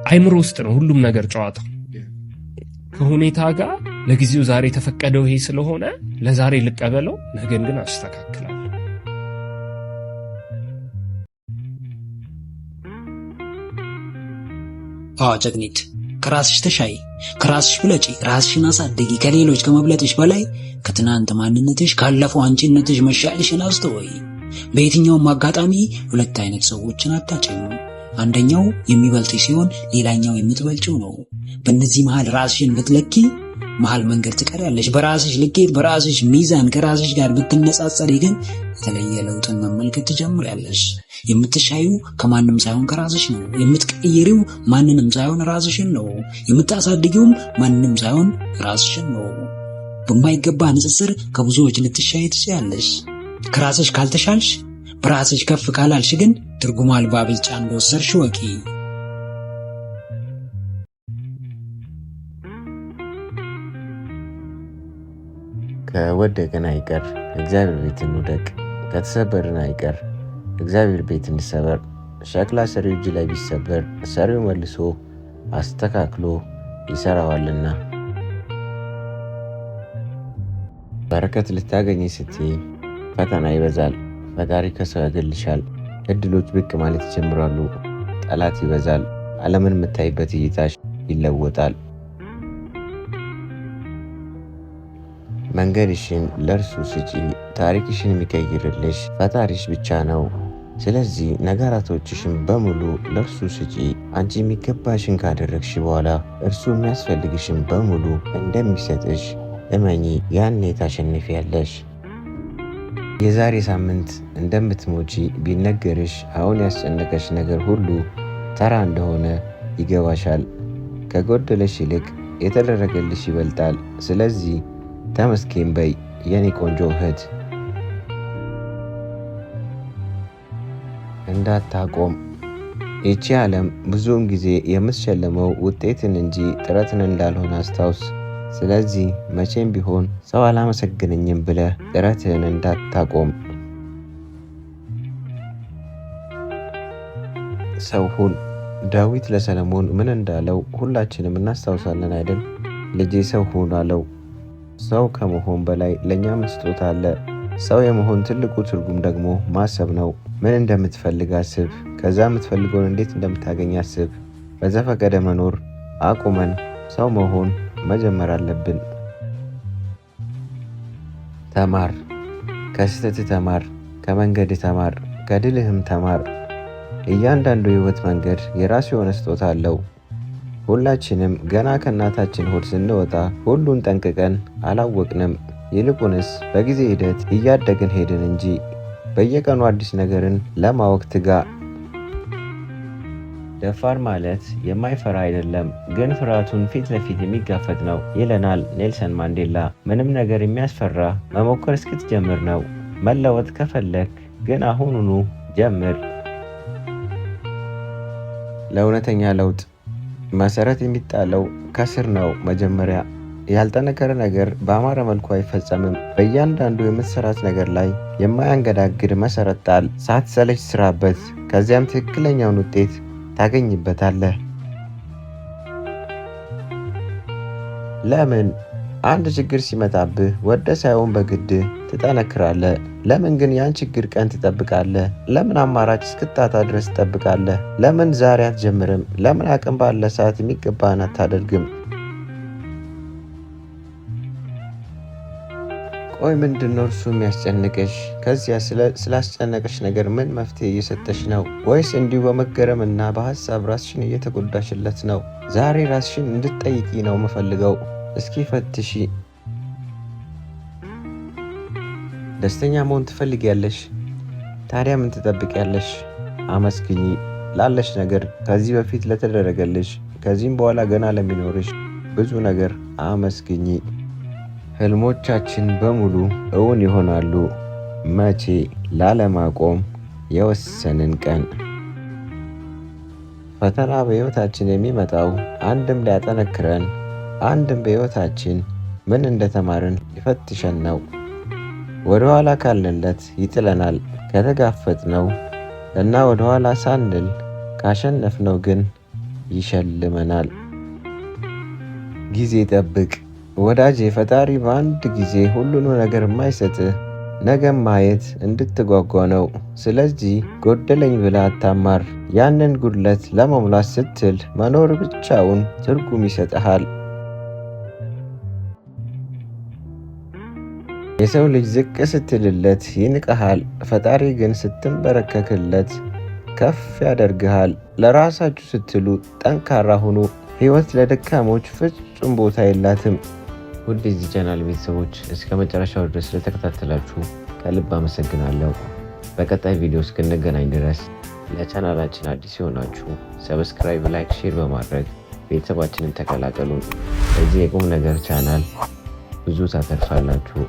አይምሮ ውስጥ ነው ሁሉም ነገር ጨዋታ። ከሁኔታ ጋር ለጊዜው ዛሬ ተፈቀደው ይሄ ስለሆነ ለዛሬ ልቀበለው፣ ነገን ግን አስተካክላለሁ። ጀግኒት ከራስሽ ተሻይ፣ ከራስሽ ብለጪ፣ ራስሽን አሳድጊ። ከሌሎች ከመብለጥሽ በላይ ከትናንት ማንነትሽ ካለፈው አንቺነትሽ መሻልሽን አስተውይ። በየትኛውም አጋጣሚ ሁለት አይነት ሰዎችን አታጭኙ። አንደኛው የሚበልጥሽ ሲሆን ሌላኛው የምትበልጪው ነው። በእነዚህ መሃል ራስሽን ብትለኪ መሃል መንገድ ትቀሪያለሽ። በራስሽ ልኬት በራስሽ ሚዛን ከራስሽ ጋር ብትነጻጸሪ ግን የተለየ ለውጥን መመልከት ትጀምሪያለሽ። የምትሻዩ ከማንም ሳይሆን ከራስሽ ነው። የምትቀይሪው ማንንም ሳይሆን ራስሽን ነው። የምታሳድጊውም ማንንም ሳይሆን ራስሽን ነው። በማይገባ ንጽጽር ከብዙዎች ልትሻይ ትችያለሽ። ከራስሽ ካልተሻልሽ በራስሽ ከፍ ካላልሽ ግን ትርጉም አልባ ብልጫ እንደወሰድሽ ወቂ። ከወደቅን አይቀር እግዚአብሔር ቤት እንውደቅ፣ ከተሰበርን አይቀር እግዚአብሔር ቤት እንሰበር። ሸክላ ሰሪው እጅ ላይ ቢሰበር ሰሪው መልሶ አስተካክሎ ይሰራዋልና። በረከት ልታገኝ ስትይ ፈተና ይበዛል። ፈጣሪ ከሰው ያገልሻል። እድሎች ብቅ ማለት ይጀምራሉ። ጠላት ይበዛል። ዓለምን የምታይበት እይታሽ ይለወጣል። መንገድሽን ለእርሱ ስጪ። ታሪክሽን የሚቀይርልሽ ፈጣሪሽ ብቻ ነው። ስለዚህ ነገራቶችሽን በሙሉ ለእርሱ ስጪ። አንቺ የሚገባሽን ካደረግሽ በኋላ እርሱ የሚያስፈልግሽን በሙሉ እንደሚሰጥሽ እመኚ። ያኔ ታሸንፊያለሽ። የዛሬ ሳምንት እንደምትሞቺ ቢነገርሽ አሁን ያስጨነቀሽ ነገር ሁሉ ተራ እንደሆነ ይገባሻል። ከጎደለሽ ይልቅ የተደረገልሽ ይበልጣል። ስለዚህ ተመስገን በይ የኔ ቆንጆ እህት። እንዳታቆም። ይቺ ዓለም ብዙውን ጊዜ የምትሸለመው ውጤትን እንጂ ጥረትን እንዳልሆነ አስታውስ። ስለዚህ መቼም ቢሆን ሰው አላመሰግነኝም ብለህ ጥረትህን እንዳታቆም። ሰው ሁን። ዳዊት ለሰለሞን ምን እንዳለው ሁላችንም እናስታውሳለን አይደል? ልጄ ሰው ሁን አለው። ሰው ከመሆን በላይ ለእኛ ምን ስጦታ አለ? ሰው የመሆን ትልቁ ትርጉም ደግሞ ማሰብ ነው። ምን እንደምትፈልግ አስብ። ከዛ የምትፈልገውን እንዴት እንደምታገኝ አስብ። በዘፈቀደ መኖር አቁመን ሰው መሆን መጀመር አለብን። ተማር። ከስህተት ተማር፣ ከመንገድ ተማር፣ ከድልህም ተማር። እያንዳንዱ የህይወት መንገድ የራሱ የሆነ ስጦታ አለው። ሁላችንም ገና ከእናታችን ሆድ ስንወጣ ሁሉን ጠንቅቀን አላወቅንም። ይልቁንስ በጊዜ ሂደት እያደግን ሄድን እንጂ። በየቀኑ አዲስ ነገርን ለማወቅ ትጋ። ደፋር ማለት የማይፈራ አይደለም፣ ግን ፍርሃቱን ፊት ለፊት የሚጋፈጥ ነው ይለናል ኔልሰን ማንዴላ። ምንም ነገር የሚያስፈራ መሞከር እስክትጀምር ነው። መለወጥ ከፈለክ ግን አሁኑኑ ጀምር። ለእውነተኛ ለውጥ መሰረት የሚጣለው ከስር ነው። መጀመሪያ ያልጠነከረ ነገር በአማረ መልኩ አይፈጸምም። በእያንዳንዱ የምትሰራት ነገር ላይ የማያንገዳግድ መሰረት ጣል። ሳትሰለች ስራበት፣ ከዚያም ትክክለኛውን ውጤት ታገኝበታለህ። ለምን አንድ ችግር ሲመጣብህ ወደ ሳይሆን በግድ ትጠነክራለህ? ለምን ግን ያን ችግር ቀን ትጠብቃለህ? ለምን አማራጭ እስክታጣ ድረስ ትጠብቃለህ? ለምን ዛሬ አትጀምርም? ለምን አቅም ባለ ሰዓት የሚገባህን አታደርግም? ቆይ ምንድነው እርሱ የሚያስጨንቅሽ? ከዚያ ስላስጨነቀሽ ነገር ምን መፍትሄ እየሰጠሽ ነው? ወይስ እንዲሁ በመገረም እና በሀሳብ ራስሽን እየተጎዳሽለት ነው? ዛሬ ራስሽን እንድትጠይቂ ነው የምፈልገው። እስኪ ፈትሺ። ደስተኛ መሆን ትፈልጊያለሽ? ታዲያ ምን ትጠብቂያለሽ? አመስግኚ ላለሽ ነገር፣ ከዚህ በፊት ለተደረገልሽ፣ ከዚህም በኋላ ገና ለሚኖርሽ ብዙ ነገር አመስግኚ። ህልሞቻችን በሙሉ እውን ይሆናሉ መቼ? ላለማቆም የወሰንን ቀን። ፈተና በሕይወታችን የሚመጣው አንድም ሊያጠነክረን፣ አንድም በሕይወታችን ምን እንደተማርን ሊፈትሸን ነው። ወደ ኋላ ካልንለት ይጥለናል። ከተጋፈጥነው እና ወደ ኋላ ሳንል ካሸነፍነው ግን ይሸልመናል። ጊዜ ጠብቅ ወዳጄ። ፈጣሪ በአንድ ጊዜ ሁሉንም ነገር የማይሰጥህ ነገም ማየት እንድትጓጓ ነው። ስለዚህ ጎደለኝ ብለህ አታማር። ያንን ጉድለት ለመሙላት ስትል መኖር ብቻውን ትርጉም ይሰጥሃል። የሰው ልጅ ዝቅ ስትልለት ይንቅሃል። ፈጣሪ ግን ስትንበረከክለት ከፍ ያደርግሃል። ለራሳችሁ ስትሉ ጠንካራ ሁኑ። ሕይወት ለደካሞች ፍጹም ቦታ የላትም። ውድ የዚህ ቻናል ቤተሰቦች እስከ መጨረሻው ድረስ ስለተከታተላችሁ ከልብ አመሰግናለሁ። በቀጣይ ቪዲዮ እስክንገናኝ ድረስ ለቻናላችን አዲስ የሆናችሁ ሰብስክራይብ፣ ላይክ፣ ሼር በማድረግ ቤተሰባችንን ተቀላቀሉን። በዚህ የቁም ነገር ቻናል ብዙ ታተርፋላችሁ።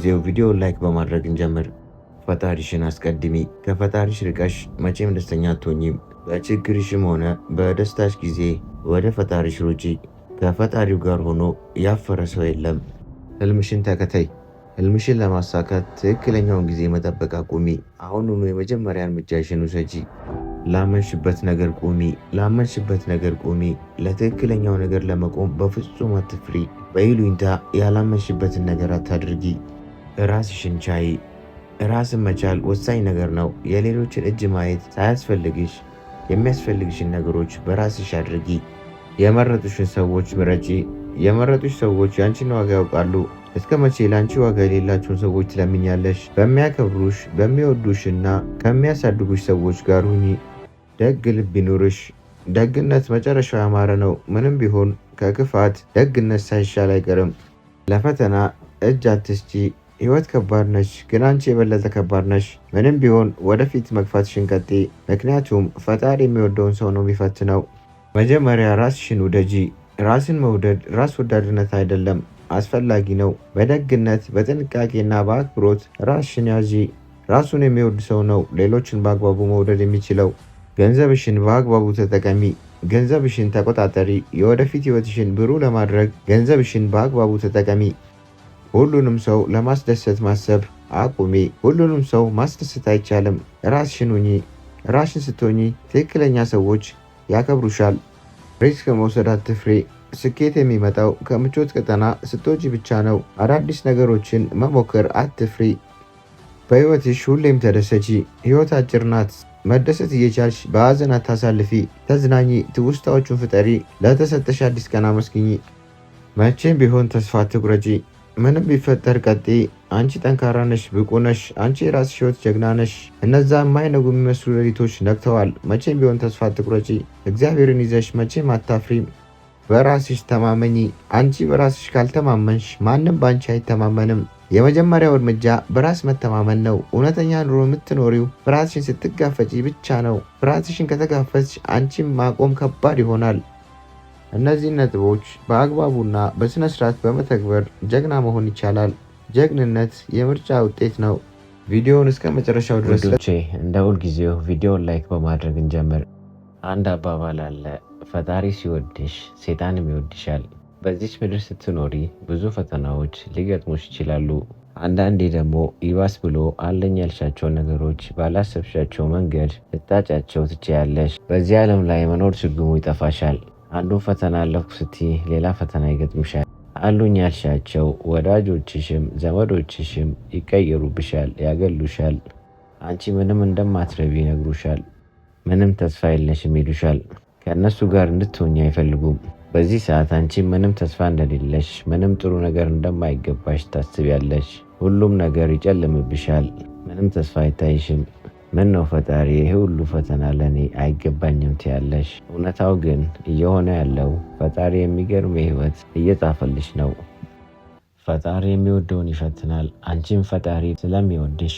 ጊዜው ቪዲዮውን ላይክ በማድረግ እንጀምር። ፈጣሪሽን አስቀድሚ። ከፈጣሪሽ ርቀሽ መቼም ደስተኛ አትሆኚም። በችግርሽም ሆነ በደስታሽ ጊዜ ወደ ፈጣሪሽ ሩጪ። ከፈጣሪው ጋር ሆኖ ያፈረ ሰው የለም። ህልምሽን ተከተይ። ህልምሽን ለማሳካት ትክክለኛውን ጊዜ መጠበቅ አቁሚ። አሁኑኑ የመጀመሪያ እርምጃሽን ውሰጂ። ላመንሽበት ነገር ቁሚ። ላመንሽበት ነገር ቁሚ። ለትክክለኛው ነገር ለመቆም በፍጹም አትፍሪ። በይሉኝታ ያላመንሽበትን ነገር አታድርጊ። ራስሽን ቻይ። ራስን መቻል ወሳኝ ነገር ነው። የሌሎችን እጅ ማየት ሳያስፈልግሽ የሚያስፈልግሽን ነገሮች በራስሽ አድርጊ። የመረጡሽን ሰዎች ምረጪ። የመረጡሽ ሰዎች ያንቺን ዋጋ ያውቃሉ። እስከ መቼ ለአንቺ ዋጋ የሌላቸውን ሰዎች ትለምኛለሽ? በሚያከብሩሽ በሚወዱሽና ከሚያሳድጉሽ ሰዎች ጋር ሁኚ። ደግ ልብ ይኑርሽ። ደግነት መጨረሻው ያማረ ነው። ምንም ቢሆን ከክፋት ደግነት ሳይሻል አይቀርም። ለፈተና እጅ አትስጪ። ህይወት ከባድ ነች፣ ግን አንቺ የበለጠ ከባድ ነሽ። ምንም ቢሆን ወደፊት መግፋትሽን ቀጥይ። ምክንያቱም ፈጣሪ የሚወደውን ሰው ነው የሚፈትነው። መጀመሪያ ራስሽን ውደጂ። ራስን መውደድ ራስ ወዳድነት አይደለም፣ አስፈላጊ ነው። በደግነት በጥንቃቄና በአክብሮት ራስሽን ያዢ። ራሱን የሚወድ ሰው ነው ሌሎችን በአግባቡ መውደድ የሚችለው። ገንዘብሽን በአግባቡ ተጠቀሚ። ገንዘብሽን ተቆጣጠሪ። የወደፊት ህይወትሽን ብሩህ ለማድረግ ገንዘብሽን በአግባቡ ተጠቀሚ። ሁሉንም ሰው ለማስደሰት ማሰብ አቁሚ። ሁሉንም ሰው ማስደሰት አይቻልም። ራስሽን ሁኚ። ራስሽን ስትሆኚ ትክክለኛ ሰዎች ያከብሩሻል። ሪስክ መውሰድ አትፍሪ። ስኬት የሚመጣው ከምቾት ቀጠና ስትወጪ ብቻ ነው። አዳዲስ ነገሮችን መሞከር አትፍሪ። በህይወትሽ ሁሌም ተደሰቺ። ህይወት አጭር ናት። መደሰት እየቻልሽ በሀዘን አታሳልፊ። ተዝናኚ። ትውስታዎቹን ፍጠሪ። ለተሰጠሽ አዲስ ቀን አመስግኚ። መቼም ቢሆን ተስፋ አትቁረጪ። ምንም ቢፈጠር ቀጥይ። አንቺ ጠንካራ ነሽ፣ ብቁ ነሽ። አንቺ የራስሽ ህይወት ጀግና ነሽ። እነዛ የማይነጉ የሚመስሉ ሌሊቶች ነግተዋል። መቼም ቢሆን ተስፋ አትቁረጪ። እግዚአብሔርን ይዘሽ መቼም አታፍሪም። በራስሽ ተማመኚ። አንቺ በራስሽ ካልተማመንሽ ማንም በአንቺ አይተማመንም። የመጀመሪያው እርምጃ በራስ መተማመን ነው። እውነተኛ ኑሮ የምትኖሪው ፍርሃትሽን ስትጋፈጪ ብቻ ነው። ፍርሃትሽን ከተጋፈጥሽ አንቺም ማቆም ከባድ ይሆናል። እነዚህን ነጥቦች በአግባቡና በስነ ስርዓት በመተግበር ጀግና መሆን ይቻላል። ጀግንነት የምርጫ ውጤት ነው። ቪዲዮውን እስከ መጨረሻው ድረስ እንደ ሁልጊዜው ቪዲዮውን ላይክ በማድረግ እንጀምር። አንድ አባባል አለ፣ ፈጣሪ ሲወድሽ ሴጣንም ይወድሻል። በዚች ምድር ስትኖሪ ብዙ ፈተናዎች ሊገጥሙሽ ይችላሉ። አንዳንዴ ደግሞ ይባስ ብሎ አለኝ ያልሻቸው ነገሮች ባላሰብሻቸው መንገድ ልታጫቸው ትችያለሽ። በዚህ ዓለም ላይ መኖር ችግሙ ይጠፋሻል። አንዱን ፈተና አለፍኩ ስትይ ሌላ ፈተና ይገጥምሻል። አሉኝ ያልሻቸው ወዳጆችሽም ዘመዶችሽም ይቀየሩብሻል፣ ያገሉሻል። አንቺ ምንም እንደማትረቢ ይነግሩሻል። ምንም ተስፋ የለሽም ይሉሻል። ከእነሱ ጋር እንድትሆኝ አይፈልጉም። በዚህ ሰዓት አንቺ ምንም ተስፋ እንደሌለሽ፣ ምንም ጥሩ ነገር እንደማይገባሽ ታስቢያለሽ። ሁሉም ነገር ይጨልምብሻል። ምንም ተስፋ አይታይሽም። ምን ነው ፈጣሪ ይሄ ሁሉ ፈተና ለኔ አይገባኝም ትያለሽ። እውነታው ግን እየሆነ ያለው ፈጣሪ የሚገርም ህይወት እየጻፈልሽ ነው። ፈጣሪ የሚወደውን ይፈትናል። አንቺም ፈጣሪ ስለሚወድሽ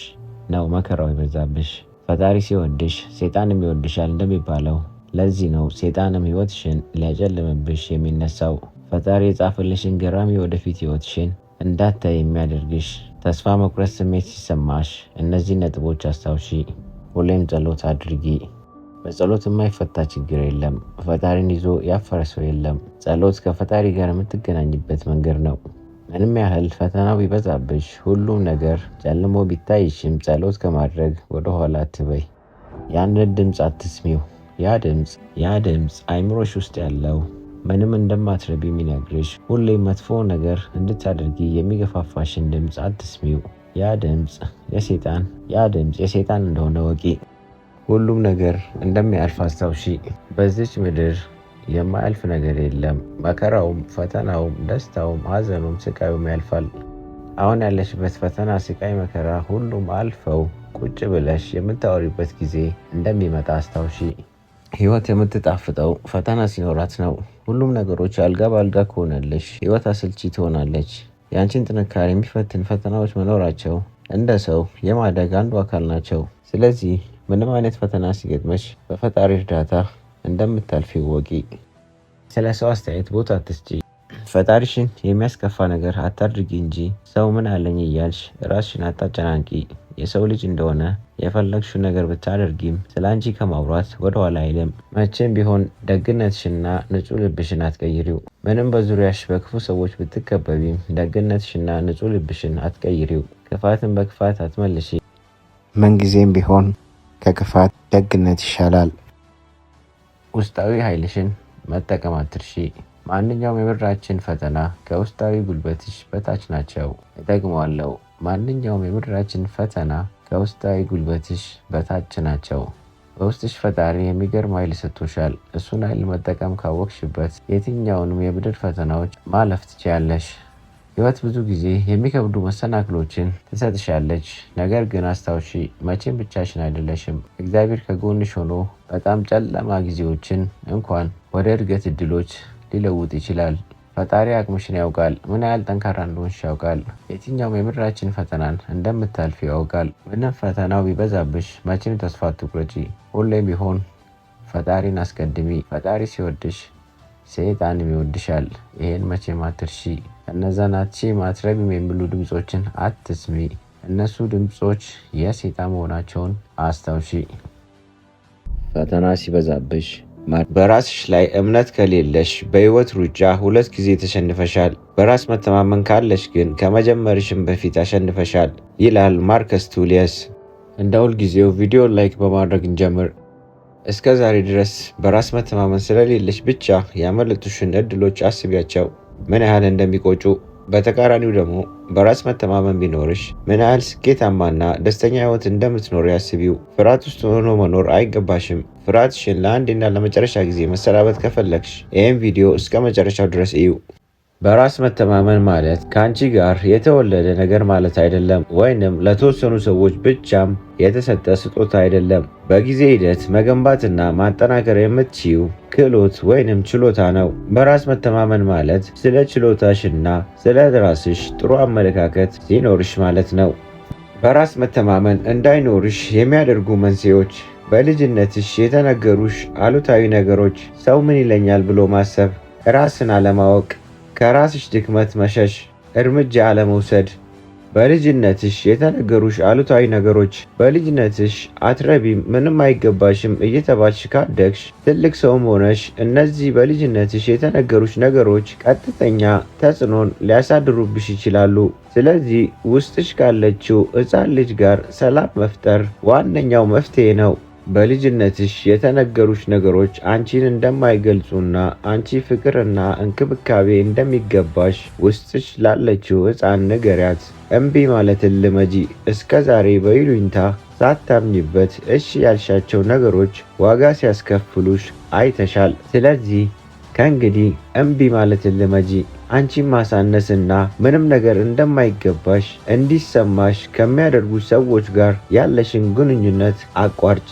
ነው መከራው ይበዛብሽ። ፈጣሪ ሲወድሽ ሴጣንም ይወድሻል እንደሚባለው ለዚህ ነው ሴጣንም ህይወትሽን ሊያጨልምብሽ የሚነሳው። ፈጣሪ የጻፈልሽን ገራሚ ወደፊት ህይወትሽን እንዳታይ የሚያደርግሽ ተስፋ መቁረጥ ስሜት ሲሰማሽ እነዚህ ነጥቦች አስታውሺ። ሁሌም ጸሎት አድርጊ። በጸሎት የማይፈታ ችግር የለም። ፈጣሪን ይዞ ያፈረ ሰው የለም። ጸሎት ከፈጣሪ ጋር የምትገናኝበት መንገድ ነው። ምንም ያህል ፈተናው ቢበዛብሽ፣ ሁሉም ነገር ጨልሞ ቢታይሽም ጸሎት ከማድረግ ወደኋላ አትበይ። ያንን ድምፅ አትስሚው። ያ ድምፅ አይምሮሽ ውስጥ ያለው ምንም እንደማትረቢ የሚነግርሽ፣ ሁሌም መጥፎ ነገር እንድታደርጊ የሚገፋፋሽን ድምፅ አትስሚው። ያ ድምፅ የሴጣን እንደሆነ ወቂ። ሁሉም ነገር እንደሚያልፍ አስታውሺ። በዚች ምድር የማያልፍ ነገር የለም። መከራውም፣ ፈተናውም፣ ደስታውም፣ ሀዘኑም፣ ስቃዩም ያልፋል። አሁን ያለሽበት ፈተና፣ ስቃይ፣ መከራ ሁሉም አልፈው ቁጭ ብለሽ የምታወሪበት ጊዜ እንደሚመጣ አስታውሺ። ህይወት የምትጣፍጠው ፈተና ሲኖራት ነው። ሁሉም ነገሮች አልጋ በአልጋ ከሆነልሽ ህይወት አሰልቺ ትሆናለች። የአንቺን ጥንካሬ የሚፈትን ፈተናዎች መኖራቸው እንደ ሰው የማደግ አንዱ አካል ናቸው። ስለዚህ ምንም አይነት ፈተና ሲገጥመሽ በፈጣሪ እርዳታ እንደምታልፊ ወቂ። ስለ ሰው አስተያየት ቦታ አትስጪ። ፈጣሪሽን የሚያስከፋ ነገር አታድርጊ እንጂ ሰው ምን አለኝ እያልሽ ራስሽን አታጨናንቂ። የሰው ልጅ እንደሆነ የፈለግሽው ነገር ብታደርጊም ስላንቺ ከማውራት ወደ ኋላ አይልም። መቼም ቢሆን ደግነትሽና ንጹህ ልብሽን አትቀይሪው። ምንም በዙሪያሽ በክፉ ሰዎች ብትከበቢም ደግነትሽና ንጹህ ልብሽን አትቀይሪው። ክፋትን በክፋት አትመልሺ። ምንጊዜም ቢሆን ከክፋት ደግነት ይሻላል። ውስጣዊ ኃይልሽን መጠቀም አትርሺ። ማንኛውም የምድራችን ፈተና ከውስጣዊ ጉልበትሽ በታች ናቸው። እጠቅመዋለሁ። ማንኛውም የምድራችን ፈተና ከውስጣዊ ጉልበትሽ በታች ናቸው። በውስጥሽ ፈጣሪ የሚገርም ኃይል ሰጥቶሻል። እሱን ኃይል መጠቀም ካወቅሽበት የትኛውንም የምድር ፈተናዎች ማለፍ ትችያለሽ። ሕይወት ብዙ ጊዜ የሚከብዱ መሰናክሎችን ትሰጥሻለች። ነገር ግን አስታውሺ፣ መቼም ብቻሽን አይደለሽም። እግዚአብሔር ከጎንሽ ሆኖ በጣም ጨለማ ጊዜዎችን እንኳን ወደ እድገት እድሎች ሊለውጥ ይችላል። ፈጣሪ አቅምሽን ያውቃል። ምን ያህል ጠንካራ እንደሆንሽ ያውቃል። የትኛውም የምድራችን ፈተናን እንደምታልፊ ያውቃል። ምንም ፈተናው ቢበዛብሽ መቼም ተስፋ አትቁረጪ። ሁሌም ቢሆን ፈጣሪን አስቀድሚ። ፈጣሪ ሲወድሽ ሰይጣንም ይወድሻል። ይሄን መቼም አትርሺ። እነዛን አትችይም አትረቢም የሚሉ ድምጾችን አትስሚ። እነሱ ድምጾች የሰይጣን መሆናቸውን አስታውሺ። ፈተና ሲበዛብሽ በራስሽ ላይ እምነት ከሌለሽ በህይወት ሩጫ 2 ጊዜ ተሸንፈሻል። በራስ መተማመን ካለሽ ግን ከመጀመርሽም በፊት አሸንፈሻል ይላል ማርከስ ቱሊየስ። እንደ ሁልጊዜው ቪዲዮ ላይክ በማድረግ እንጀምር። እስከ ዛሬ ድረስ በራስ መተማመን ስለሌለሽ ብቻ ያመለጡሽን እድሎች አስቢያቸው፣ ምን ያህል እንደሚቆጩ። በተቃራኒው ደግሞ በራስ መተማመን ቢኖርሽ ምን ያህል ስኬታማና ደስተኛ ህይወት እንደምትኖር ያስቢው። ፍርሃት ውስጥ ሆኖ መኖር አይገባሽም። ፍርሃትሽን ለአንዴና ለመጨረሻ ጊዜ መሰናበት ከፈለግሽ ይህን ቪዲዮ እስከ መጨረሻው ድረስ እዩ። በራስ መተማመን ማለት ከአንቺ ጋር የተወለደ ነገር ማለት አይደለም፣ ወይንም ለተወሰኑ ሰዎች ብቻም የተሰጠ ስጦታ አይደለም። በጊዜ ሂደት መገንባትና ማጠናከር የምትችይው ክህሎት ወይንም ችሎታ ነው። በራስ መተማመን ማለት ስለ ችሎታሽና ስለ ራስሽ ጥሩ አመለካከት ሲኖርሽ ማለት ነው። በራስ መተማመን እንዳይኖርሽ የሚያደርጉ መንስኤዎች በልጅነትሽ የተነገሩሽ አሉታዊ ነገሮች፣ ሰው ምን ይለኛል ብሎ ማሰብ፣ ራስን አለማወቅ፣ ከራስሽ ድክመት መሸሽ፣ እርምጃ አለመውሰድ። በልጅነትሽ የተነገሩሽ አሉታዊ ነገሮች፣ በልጅነትሽ አትረቢም፣ ምንም አይገባሽም እየተባልሽ ካደግሽ ትልቅ ሰውም ሆነሽ እነዚህ በልጅነትሽ የተነገሩሽ ነገሮች ቀጥተኛ ተጽዕኖን ሊያሳድሩብሽ ይችላሉ። ስለዚህ ውስጥሽ ካለችው ሕፃን ልጅ ጋር ሰላም መፍጠር ዋነኛው መፍትሄ ነው። በልጅነትሽ የተነገሩሽ ነገሮች አንቺን እንደማይገልጹና አንቺ ፍቅርና እንክብካቤ እንደሚገባሽ ውስጥሽ ላለችው ሕፃን ንገሪያት። እምቢ ማለትን ልመጂ። እስከ ዛሬ በይሉኝታ ሳታምኝበት እሺ ያልሻቸው ነገሮች ዋጋ ሲያስከፍሉሽ አይተሻል። ስለዚህ ከእንግዲህ እምቢ ማለትን ልመጂ። አንቺን ማሳነስና ምንም ነገር እንደማይገባሽ እንዲሰማሽ ከሚያደርጉ ሰዎች ጋር ያለሽን ግንኙነት አቋርጪ።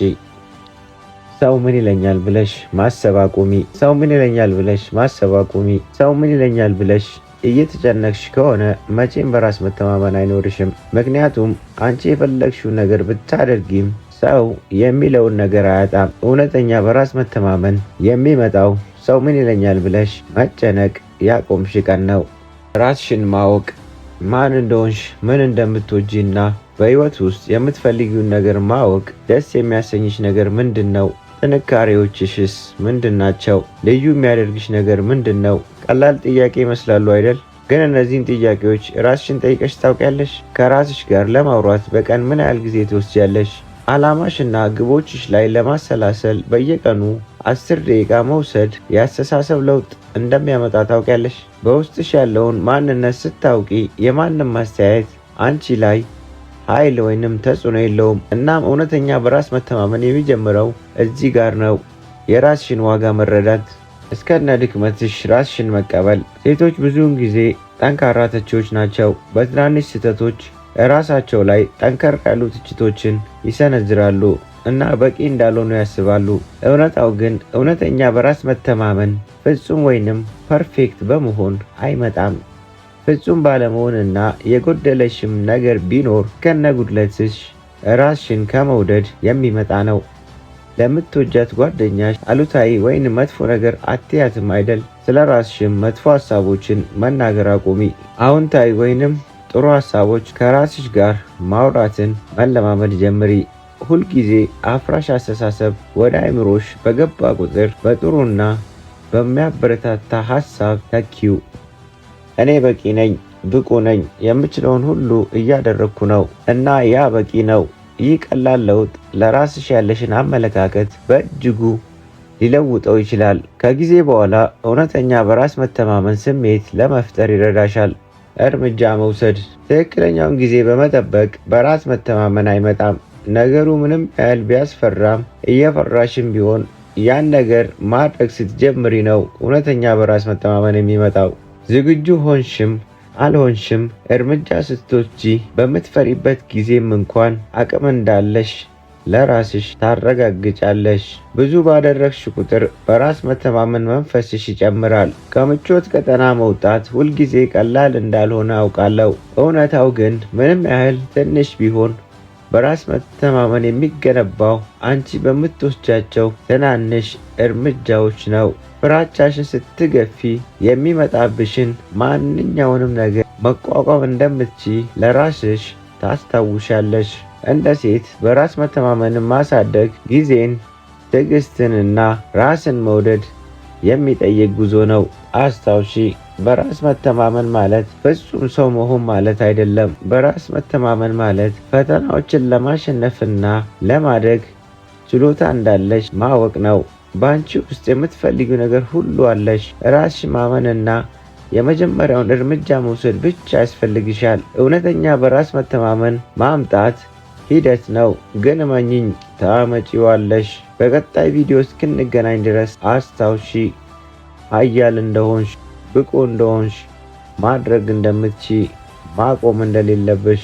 ሰው ምን ይለኛል ብለሽ ማሰብ አቁሚ። ሰው ምን ይለኛል ብለሽ ማሰብ አቁሚ። ሰው ምን ይለኛል ብለሽ እየተጨነቅሽ ከሆነ መቼም በራስ መተማመን አይኖርሽም። ምክንያቱም አንቺ የፈለግሽው ነገር ብታደርጊም ሰው የሚለውን ነገር አያጣም። እውነተኛ በራስ መተማመን የሚመጣው ሰው ምን ይለኛል ብለሽ መጨነቅ ያቆምሽ ቀን ነው። ራስሽን ማወቅ፣ ማን እንደሆንሽ፣ ምን እንደምትወጂና በህይወት ውስጥ የምትፈልጊውን ነገር ማወቅ። ደስ የሚያሰኝሽ ነገር ምንድን ነው? ጥንካሬዎችሽስ ምንድን ናቸው? ልዩ የሚያደርግሽ ነገር ምንድን ነው? ቀላል ጥያቄ ይመስላሉ አይደል? ግን እነዚህን ጥያቄዎች ራስሽን ጠይቀሽ ታውቂያለሽ? ከራስሽ ጋር ለማውራት በቀን ምን ያህል ጊዜ ትወስጃለሽ? ዓላማሽና ግቦችሽ ላይ ለማሰላሰል በየቀኑ 10 ደቂቃ መውሰድ የአስተሳሰብ ለውጥ እንደሚያመጣ ታውቂያለሽ? በውስጥሽ ያለውን ማንነት ስታውቂ የማንም ማስተያየት አንቺ ላይ ኃይል ወይንም ተጽዕኖ የለውም። እናም እውነተኛ በራስ መተማመን የሚጀምረው እዚህ ጋር ነው። የራስሽን ዋጋ መረዳት፣ እስከነ ድክመትሽ ራስሽን መቀበል። ሴቶች ብዙውን ጊዜ ጠንካራ ተቺዎች ናቸው። በትናንሽ ስህተቶች ራሳቸው ላይ ጠንከር ያሉ ትችቶችን ይሰነዝራሉ እና በቂ እንዳልሆኑ ያስባሉ። እውነታው ግን እውነተኛ በራስ መተማመን ፍጹም ወይንም ፐርፌክት በመሆን አይመጣም። ፍጹም ባለመሆንና የጎደለሽም ነገር ቢኖር ከነጉድለትሽ ራስሽን ከመውደድ የሚመጣ ነው። ለምትወጃት ጓደኛሽ አሉታዊ ወይንም መጥፎ ነገር አትያትም አይደል? ስለ ራስሽም መጥፎ ሀሳቦችን መናገር አቁሚ። አዎንታዊ ወይንም ጥሩ ሀሳቦች ከራስሽ ጋር ማውራትን መለማመድ ጀምሪ። ሁልጊዜ አፍራሽ አስተሳሰብ ወደ አእምሮሽ በገባ ቁጥር በጥሩና በሚያበረታታ ሀሳብ ተኪው። እኔ በቂ ነኝ፣ ብቁ ነኝ፣ የምችለውን ሁሉ እያደረግኩ ነው እና ያ በቂ ነው። ይህ ቀላል ለውጥ ለራስሽ ያለሽን አመለካከት በእጅጉ ሊለውጠው ይችላል። ከጊዜ በኋላ እውነተኛ በራስ መተማመን ስሜት ለመፍጠር ይረዳሻል። እርምጃ መውሰድ። ትክክለኛውን ጊዜ በመጠበቅ በራስ መተማመን አይመጣም። ነገሩ ምንም ያህል ቢያስፈራም እየፈራሽም ቢሆን ያን ነገር ማድረግ ስትጀምሪ ነው እውነተኛ በራስ መተማመን የሚመጣው። ዝግጁ ሆንሽም አልሆንሽም እርምጃ ስትወስጂ በምትፈሪበት ጊዜም እንኳን አቅም እንዳለሽ ለራስሽ ታረጋግጫለሽ። ብዙ ባደረግሽ ቁጥር በራስ መተማመን መንፈስሽ ይጨምራል። ከምቾት ቀጠና መውጣት ሁልጊዜ ቀላል እንዳልሆነ አውቃለሁ። እውነታው ግን ምንም ያህል ትንሽ ቢሆን በራስ መተማመን የሚገነባው አንቺ በምትወስጃቸው ትናንሽ እርምጃዎች ነው። ፍራቻሽን ስትገፊ የሚመጣብሽን ማንኛውንም ነገር መቋቋም እንደምትችይ ለራስሽ ታስታውሻለሽ። እንደ ሴት በራስ መተማመንን ማሳደግ ጊዜን፣ ትዕግስትንና ራስን መውደድ የሚጠይቅ ጉዞ ነው። አስታውሺ፣ በራስ መተማመን ማለት ፍጹም ሰው መሆን ማለት አይደለም። በራስ መተማመን ማለት ፈተናዎችን ለማሸነፍና ለማደግ ችሎታ እንዳለሽ ማወቅ ነው። በአንቺ ውስጥ የምትፈልጊው ነገር ሁሉ አለሽ። ራስሽ ማመንና የመጀመሪያውን እርምጃ መውሰድ ብቻ ያስፈልግሻል። እውነተኛ በራስ መተማመን ማምጣት ሂደት ነው፣ ግን እመኚኝ ታመጪዋለሽ። በቀጣይ ቪዲዮ እስክንገናኝ ድረስ አስታውሺ፣ ኃያል እንደሆንሽ፣ ብቁ እንደሆንሽ፣ ማድረግ እንደምትችይ፣ ማቆም እንደሌለብሽ